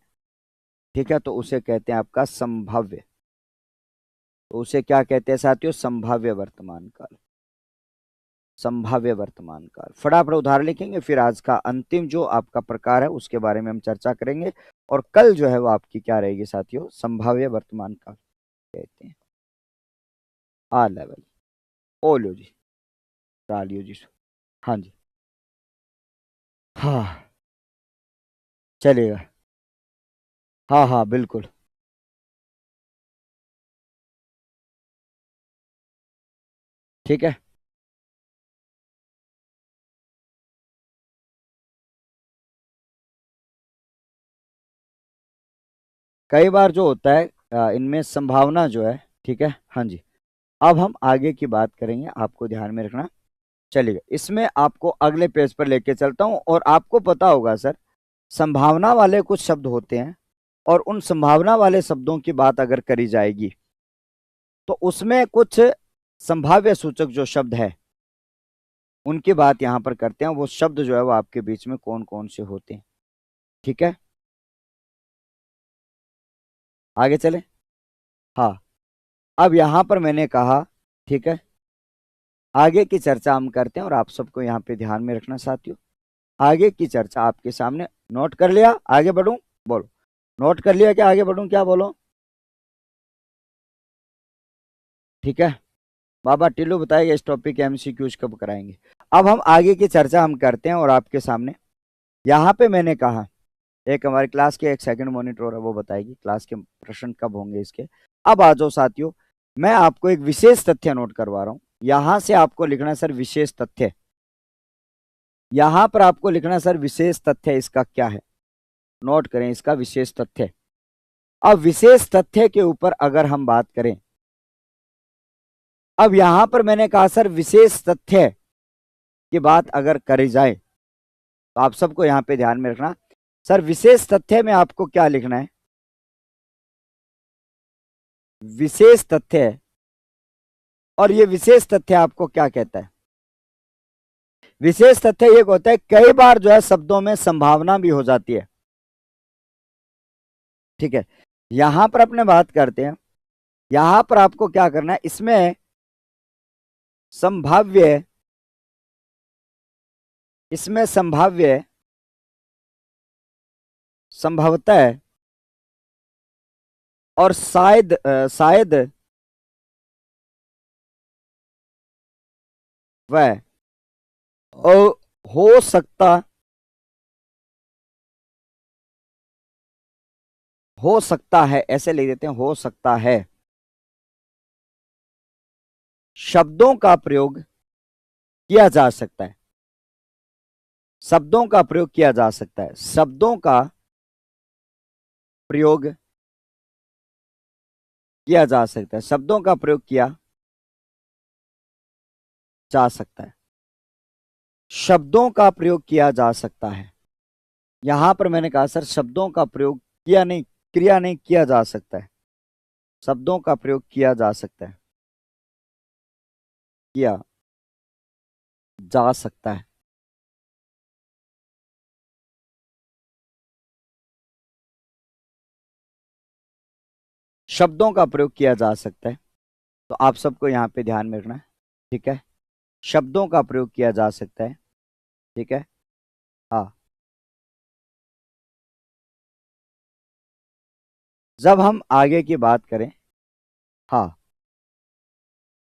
ठीक है, तो उसे कहते हैं आपका संभाव्य, तो उसे क्या कहते हैं साथियों, संभाव्य वर्तमान काल, संभाव्य वर्तमान काल। फटाफट उदाहरण लिखेंगे, फिर आज का अंतिम जो आपका प्रकार है उसके बारे में हम चर्चा करेंगे, और कल जो है वो आपकी क्या रहेगी साथियों, संभाव्य वर्तमान काल कहते हैं। आ लेवल, ओ लो जी, लियो जी, हाँ जी, हाँ चलेगा, हाँ हाँ बिल्कुल, ठीक है। कई बार जो होता है इनमें संभावना जो है, ठीक है, हाँ जी। अब हम आगे की बात करेंगे, आपको ध्यान में रखना। चलिए इसमें आपको अगले पेज पर लेके चलता हूं, और आपको पता होगा सर, संभावना वाले कुछ शब्द होते हैं, और उन संभावना वाले शब्दों की बात अगर करी जाएगी तो उसमें कुछ संभाव्य सूचक जो शब्द है उनकी बात यहां पर करते हैं, वो शब्द जो है वो आपके बीच में कौन कौन से होते हैं, ठीक है। आगे चले, हाँ, अब यहां पर मैंने कहा, ठीक है, आगे की चर्चा हम करते हैं और आप सबको यहाँ पे ध्यान में रखना साथियों। आगे की चर्चा आपके सामने, नोट कर लिया? आगे बढ़ूं? बोलो, नोट कर लिया क्या? आगे बढ़ूं क्या? बोलो। ठीक है, बाबा टिल्लू बताएगा इस टॉपिक के एमसीक्यूज कब कराएंगे। अब हम आगे की चर्चा हम करते हैं और आपके सामने यहाँ पे मैंने कहा, एक हमारी क्लास के एक सेकंड मॉनिटर है, वो बताएगी क्लास के प्रश्न कब होंगे इसके। अब आ जाओ साथियों, मैं आपको एक विशेष तथ्य नोट करवा रहा हूं। यहां से आपको लिखना है सर विशेष तथ्य, यहां पर आपको लिखना है सर विशेष तथ्य, इसका क्या है, नोट करें इसका विशेष तथ्य। अब विशेष तथ्य के ऊपर अगर हम बात करें, अब यहां पर मैंने कहा सर विशेष तथ्य की बात अगर करी जाए तो आप सबको यहां पे ध्यान में रखना, सर विशेष तथ्य में आपको क्या लिखना है, विशेष तथ्य। और ये विशेष तथ्य आपको क्या कहता है? विशेष तथ्य ये होता है कई बार जो है शब्दों में संभावना भी हो जाती है। ठीक है, यहां पर अपने बात करते हैं, यहां पर आपको क्या करना है, इसमें संभाव्य, इसमें संभाव्य, संभवतः और शायद, शायद वह हो सकता, हो सकता है, ऐसे लिख देते हैं, हो सकता है, शब्दों का प्रयोग किया जा सकता है, शब्दों का प्रयोग किया जा सकता है, शब्दों का प्रयोग किया जा सकता है, शब्दों का प्रयोग किया जा सकता है, शब्दों का प्रयोग किया जा सकता है। यहां पर मैंने कहा सर शब्दों का प्रयोग किया नहीं, क्रिया नहीं, किया जा सकता है, शब्दों का प्रयोग किया जा सकता है, किया जा सकता है। शब्दों का प्रयोग किया जा सकता है, तो आप सबको यहां पे ध्यान में रखना है। ठीक है, शब्दों का प्रयोग किया जा सकता है। ठीक है, हाँ, जब हम आगे की बात करें, हाँ,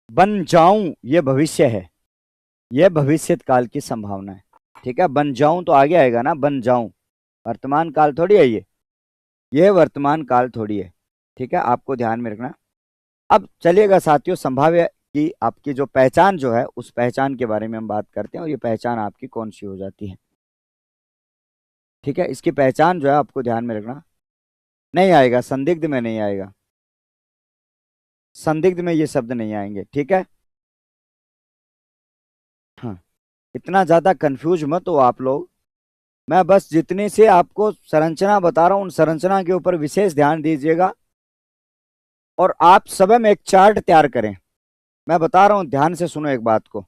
बन जाऊं ये भविष्य है, यह भविष्य काल की संभावना है। ठीक है, बन जाऊं तो आगे आएगा ना, बन जाऊं, वर्तमान काल थोड़ी है ये वर्तमान काल थोड़ी है। ठीक है, आपको ध्यान में रखना। अब चलिएगा साथियों, संभाव्य की आपकी जो पहचान जो है, उस पहचान के बारे में हम बात करते हैं और ये पहचान आपकी कौन सी हो जाती है। ठीक है, इसकी पहचान जो है आपको ध्यान में रखना, नहीं आएगा, संदिग्ध में नहीं आएगा, संदिग्ध में ये शब्द नहीं आएंगे। ठीक है, हाँ, इतना ज्यादा कंफ्यूज मत हो आप लोग, मैं बस जितनी से आपको संरचना बता रहा हूं, उन संरचना के ऊपर विशेष ध्यान दीजिएगा और आप सब में एक चार्ट तैयार करें। मैं बता रहा हूं, ध्यान से सुनो एक बात को,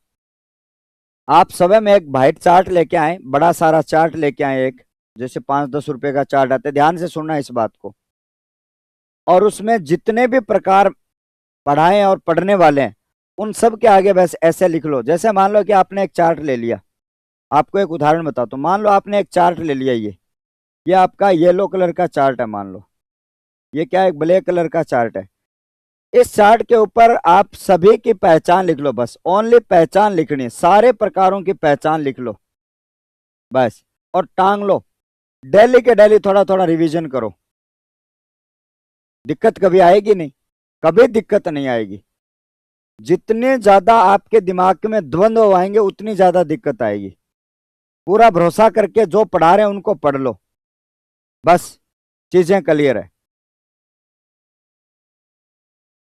आप सब में एक वाइट चार्ट लेके आए, बड़ा सारा चार्ट लेके आए, एक जैसे 5-10 रुपए का चार्ट आता है, ध्यान से सुनना इस बात को, और उसमें जितने भी प्रकार पढ़ाए और पढ़ने वाले हैं उन सब के आगे बस ऐसे लिख लो। जैसे मान लो कि आपने एक चार्ट ले लिया, आपको एक उदाहरण बताता हूं, मान लो आपने एक चार्ट ले लिया, ये आपका येलो कलर का चार्ट है, मान लो ये क्या है, एक ब्लैक कलर का चार्ट है। इस चार्ट के ऊपर आप सभी की पहचान लिख लो, बस ओनली पहचान लिखनी है, सारे प्रकारों की पहचान लिख लो बस, और टांग लो, डेली के डेली थोड़ा थोड़ा रिवीजन करो, दिक्कत कभी आएगी नहीं, कभी दिक्कत नहीं आएगी। जितने ज्यादा आपके दिमाग में द्वंद्व आएंगे उतनी ज्यादा दिक्कत आएगी। पूरा भरोसा करके जो पढ़ा रहे हैं उनको पढ़ लो, बस चीजें क्लियर है,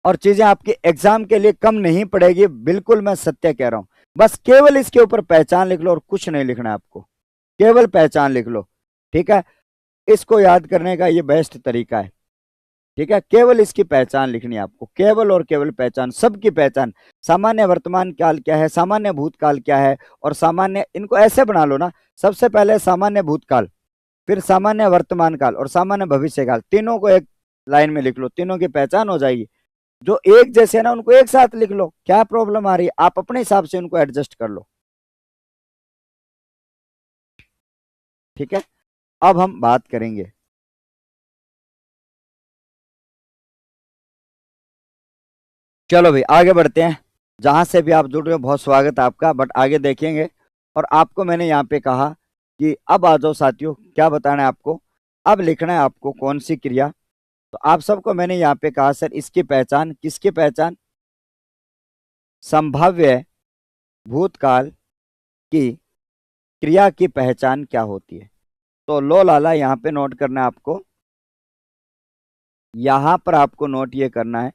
और चीजें आपकी एग्जाम के लिए कम नहीं पड़ेगी, बिल्कुल मैं सत्य कह रहा हूं। बस केवल इसके ऊपर पहचान लिख लो और कुछ नहीं लिखना है आपको, केवल पहचान लिख लो। ठीक है, इसको याद करने का ये बेस्ट तरीका है। ठीक है, केवल इसकी पहचान लिखनी है आपको, केवल और केवल पहचान, सबकी पहचान, सामान्य वर्तमान काल क्या है, सामान्य भूतकाल क्या है, और सामान्य, इनको ऐसे बना लो ना, सबसे पहले सामान्य भूतकाल, फिर सामान्य वर्तमान काल और सामान्य भविष्य काल, तीनों को एक लाइन में लिख लो, तीनों की पहचान हो जाएगी। जो एक जैसे है ना उनको एक साथ लिख लो, क्या प्रॉब्लम आ रही है, आप अपने हिसाब से उनको एडजस्ट कर लो। ठीक है, अब हम बात करेंगे। चलो भाई आगे बढ़ते हैं। जहां से भी आप जुड़ रहे हो बहुत स्वागत है आपका, बट आगे देखेंगे। और आपको मैंने यहाँ पे कहा कि अब आ जाओ साथियों, क्या बताना है आपको, अब लिखना है आपको कौन सी क्रिया। तो आप सबको मैंने यहाँ पे कहा सर इसकी पहचान, किसकी पहचान, संभाव्य भूतकाल की क्रिया की पहचान क्या होती है। तो लो लाला यहाँ पे नोट करना है आपको, यहां पर आपको नोट ये करना है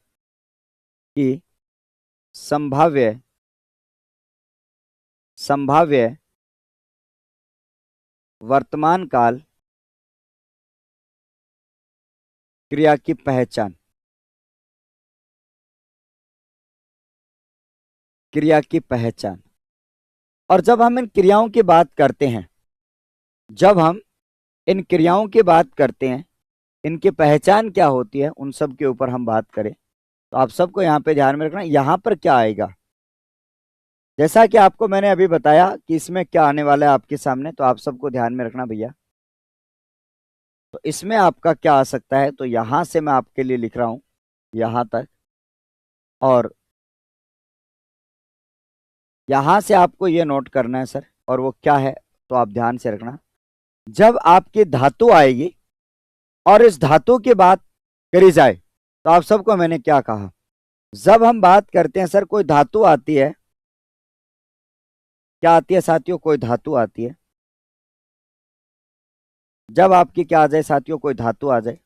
कि संभाव्य संभाव्य वर्तमान काल क्रिया की पहचान, क्रिया की पहचान। और जब हम इन क्रियाओं की बात करते हैं, जब हम इन क्रियाओं की बात करते हैं, इनकी पहचान क्या होती है, उन सब के ऊपर हम बात करें, तो आप सबको यहाँ पे ध्यान में रखना यहाँ पर क्या आएगा। जैसा कि आपको मैंने अभी बताया कि इसमें क्या आने वाला है आपके सामने, तो आप सबको ध्यान में रखना भैया। तो इसमें आपका क्या आ सकता है, तो यहां से मैं आपके लिए लिख रहा हूं यहां तक, और यहां से आपको ये नोट करना है सर, और वो क्या है तो आप ध्यान से रखना। जब आपकी धातु आएगी और इस धातु की बात करी जाए, तो आप सबको मैंने क्या कहा, जब हम बात करते हैं सर कोई धातु आती है, क्या आती है साथियों, कोई धातु आती है। जब आपकी क्या आ जाए साथियों, कोई धातु आ जाए,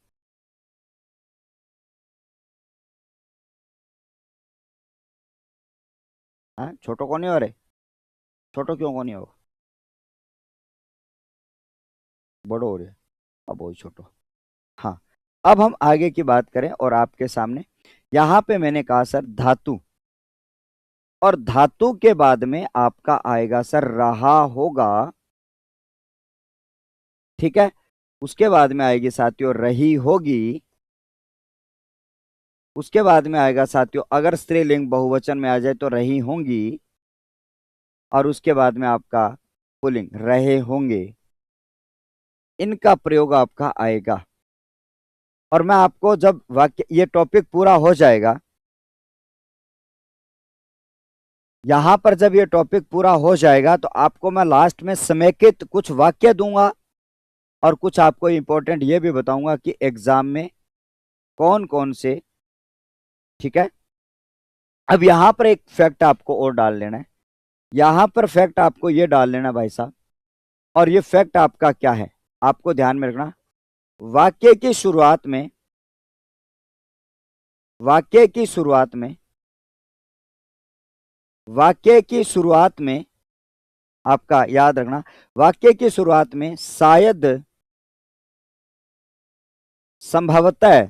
हाँ छोटो कौन है, अरे छोटो क्यों कौन हो, बड़ो हो रहे, अब वही छोटो। हाँ, अब हम आगे की बात करें, और आपके सामने यहां पे मैंने कहा सर धातु, और धातु के बाद में आपका आएगा सर रहा होगा, ठीक है। उसके बाद में आएगी साथियों रही होगी, उसके बाद में आएगा साथियों अगर स्त्रीलिंग बहुवचन में आ जाए तो रही होंगी, और उसके बाद में आपका पुल्लिंग रहे होंगे, इनका प्रयोग आपका आएगा। और मैं आपको जब वाक्य ये टॉपिक पूरा हो जाएगा, यहां पर जब ये टॉपिक पूरा हो जाएगा, तो आपको मैं लास्ट में समेकित कुछ वाक्य दूंगा, और कुछ आपको इंपॉर्टेंट ये भी बताऊंगा कि एग्जाम में कौन कौन से, ठीक है। अब यहां पर एक फैक्ट आपको और डाल लेना है, यहां पर फैक्ट आपको ये डाल लेना भाई साहब, और ये फैक्ट आपका क्या है, आपको ध्यान में रखना। वाक्य की शुरुआत में, वाक्य की शुरुआत में, वाक्य की शुरुआत में आपका याद रखना, वाक्य की शुरुआत में शायद, संभवतः,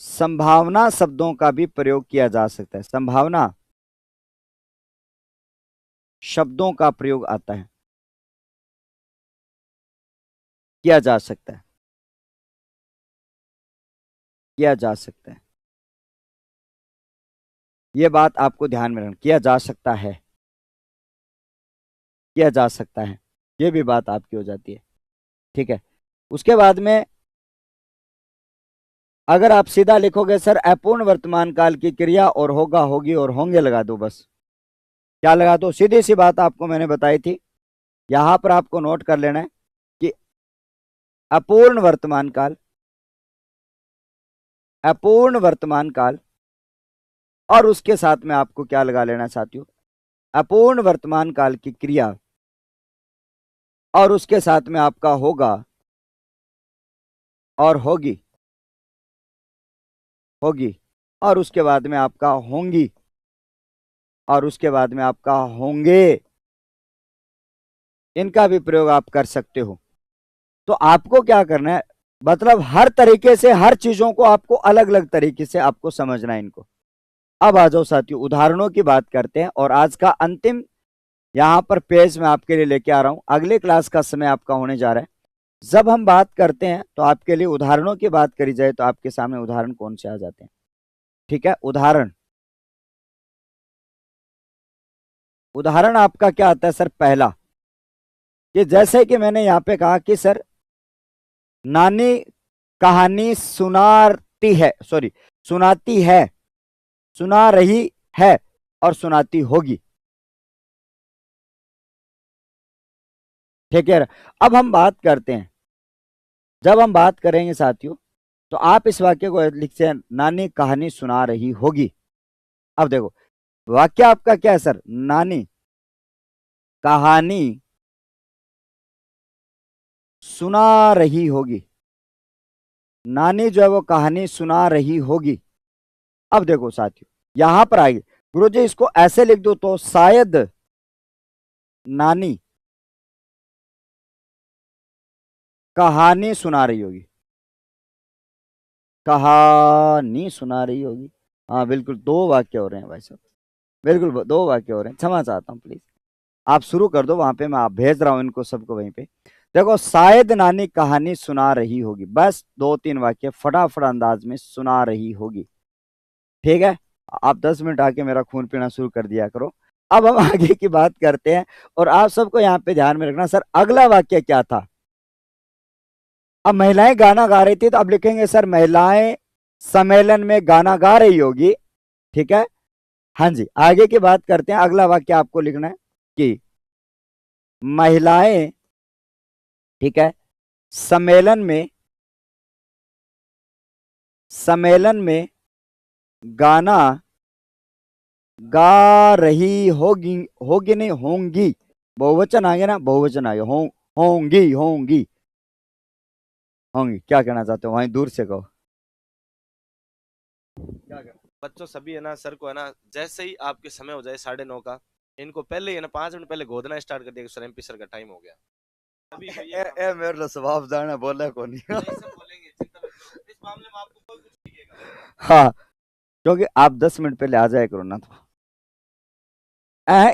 संभावना शब्दों का भी प्रयोग किया जा सकता है, संभावना शब्दों का प्रयोग आता है, किया जा सकता है, किया जा सकता है। यह बात आपको ध्यान में रखना, किया जा सकता है, किया जा सकता है, यह भी बात आपकी हो जाती है, ठीक है। उसके बाद में अगर आप सीधा लिखोगे सर अपूर्ण वर्तमान काल की क्रिया और होगा होगी और होंगे लगा दो, बस क्या लगा दो, सीधी सी बात आपको मैंने बताई थी। यहां पर आपको नोट कर लेना है कि अपूर्ण वर्तमान काल, अपूर्ण वर्तमान काल, और उसके साथ में आपको क्या लगा लेना है साथियों, अपूर्ण वर्तमान काल की क्रिया, और उसके साथ में आपका होगा और होगी, होगी, और उसके बाद में आपका होंगी, और उसके बाद में आपका होंगे, इनका भी प्रयोग आप कर सकते हो। तो आपको क्या करना है, मतलब हर तरीके से हर चीजों को आपको अलग अलग तरीके से आपको समझना है इनको। अब आ जाओ साथियों उदाहरणों की बात करते हैं, और आज का अंतिम यहां पर पेज मैं आपके लिए लेके आ रहा हूं, अगले क्लास का समय आपका होने जा रहा है। जब हम बात करते हैं तो आपके लिए उदाहरणों की बात करी जाए तो आपके सामने उदाहरण कौन से आ जाते हैं? ठीक है, उदाहरण। उदाहरण आपका क्या आता है सर? पहला, कि जैसे कि मैंने यहां पे कहा कि सर नानी कहानी सुनाती है, सॉरी सुनाती है, सुना रही है और सुनाती होगी। ठीक है, अब हम बात करते हैं, जब हम बात करेंगे साथियों तो आप इस वाक्य को लिखते हैं नानी कहानी सुना रही होगी। अब देखो वाक्य आपका क्या है सर? नानी कहानी सुना रही होगी। नानी जो है वो कहानी सुना रही होगी। अब देखो साथियों यहां पर आएगी, गुरुजी इसको ऐसे लिख दो तो शायद नानी कहानी सुना रही होगी। कहानी सुना रही होगी। हाँ बिल्कुल, दो वाक्य हो रहे हैं भाई साहब, बिल्कुल दो वाक्य हो रहे हैं, क्षमा चाहता हूँ प्लीज। आप शुरू कर दो वहां पे, मैं आप भेज रहा हूं इनको सबको वहीं पे। देखो शायद नानी कहानी सुना रही होगी, बस दो तीन वाक्य फटाफट अंदाज में सुना रही होगी। ठीक है, आप 10 मिनट आके मेरा खून पीना शुरू कर दिया करो। अब हम आगे की बात करते हैं और आप सबको यहाँ पे ध्यान में रखना सर अगला वाक्य क्या था। अब महिलाएं गाना गा रही थी तो अब लिखेंगे सर महिलाएं सम्मेलन में गाना गा रही होगी। ठीक है, हाँ जी, आगे की बात करते हैं। अगला वाक्य आपको लिखना है कि महिलाएं, ठीक है, सम्मेलन में, सम्मेलन में गाना गा रही होगी, होगी नहीं होंगी, बहुवचन आ गया ना, बहुवचन आ गया, होंगी होंगी होंगी। क्या कहना चाहते हो? वहीं दूर से कहो। क्या कहना? बच्चों सभी है ना सर को है ना, जैसे ही आपके समय हो जाए 9:30 का, इनको पहले ही है ना 5 मिनट पहले गोदना स्टार्ट कर दिया कि सर एमपी सर का टाइम हो गया। सभी को ये काम करना मेरे स्वभाव जाना बोला कौन है। नहीं सब बोलेंगे, चिंता मत करो, इस मामले में आपको कोई कुछ नहीं कहेगा। हाँ, क्योंकि आप 10 मिनट पहले आ जाए करो ना, तो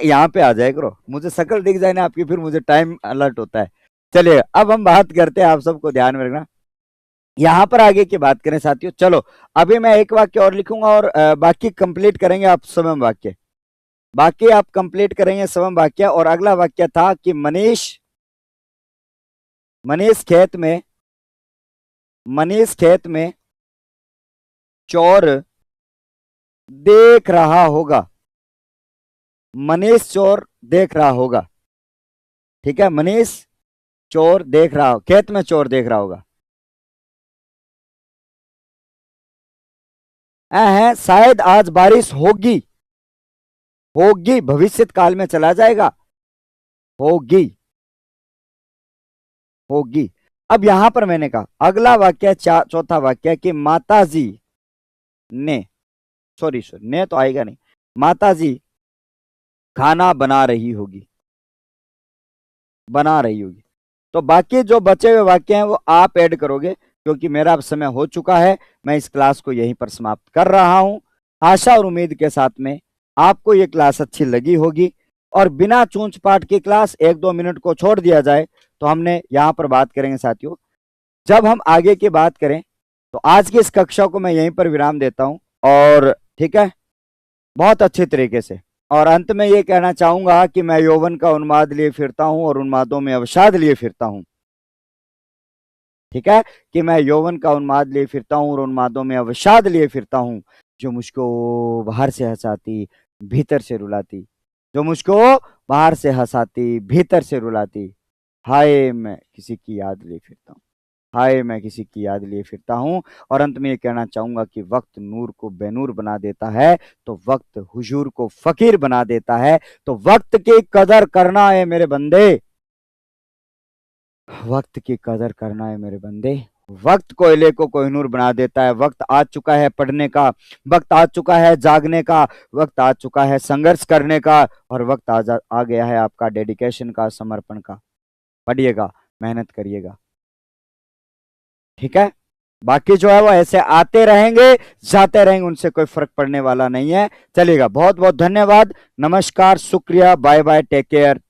यहाँ पे आ जाए करो, मुझे शक्ल दिख जाए ना आपकी, फिर मुझे टाइम अलर्ट होता है। चलिए अब हम बात करते हैं, आप सबको ध्यान में रखना। यहां पर आगे की बात करें साथियों, चलो अभी मैं एक वाक्य और लिखूंगा और बाकी कंप्लीट करेंगे आप समम वाक्य, बाकी आप कंप्लीट करेंगे समम वाक्य। और अगला वाक्य था कि मनीष, मनीष खेत में, मनीष खेत में चोर देख रहा होगा। मनीष चोर देख रहा होगा। ठीक है, मनीष चोर देख रहा हो, खेत में चोर देख रहा होगा। है शायद आज बारिश होगी, होगी भविष्य काल में चला जाएगा, होगी, होगी। अब यहां पर मैंने कहा अगला वाक्य चौथा वाक्य कि माताजी ने, सॉरी सॉरी ने तो आएगा नहीं, माताजी खाना बना रही होगी, बना रही होगी। तो बाकी जो बचे हुए वाक्य हैं वो आप ऐड करोगे, क्योंकि मेरा अब समय हो चुका है। मैं इस क्लास को यहीं पर समाप्त कर रहा हूं, आशा और उम्मीद के साथ में आपको ये क्लास अच्छी लगी होगी। और बिना चूंच पाठ की क्लास 1-2 मिनट को छोड़ दिया जाए तो हमने यहां पर बात करेंगे साथियों। जब हम आगे की बात करें तो आज की इस कक्षा को मैं यहीं पर विराम देता हूं। और ठीक है, बहुत अच्छे तरीके से। और अंत में ये कहना चाहूंगा कि मैं यौवन का उन्माद लिए फिरता हूं और उन्मादों में अवसाद लिए फिरता हूं। ठीक है, कि मैं यौवन का उन्माद लिए फिरता हूं और उन्मादों में अवसाद लिए फिरता हूं, जो मुझको बाहर से हंसाती भीतर से रुलाती, जो मुझको बाहर से हंसाती भीतर से रुलाती। हाय मैं किसी की याद लिए फिरता हूं, हाय मैं किसी की याद लिए फिरता हूं। और अंत में ये कहना चाहूंगा कि वक्त नूर को बेनूर बना देता है तो वक्त हुजूर को फकीर बना देता है। तो वक्त की कदर करना है मेरे बंदे, वक्त की कदर करना है मेरे बंदे। वक्त कोयले को कोहिनूर बना देता है। वक्त आ चुका है पढ़ने का, वक्त आ चुका है जागने का, वक्त आ चुका है संघर्ष करने का, और वक्त आ गया है आपका डेडिकेशन का, समर्पण का। पढ़िएगा, मेहनत करिएगा। ठीक है, बाकी जो है वो ऐसे आते रहेंगे जाते रहेंगे, उनसे कोई फर्क पड़ने वाला नहीं है। चलिएगा, बहुत बहुत धन्यवाद, नमस्कार, शुक्रिया, बाय बाय, टेक केयर।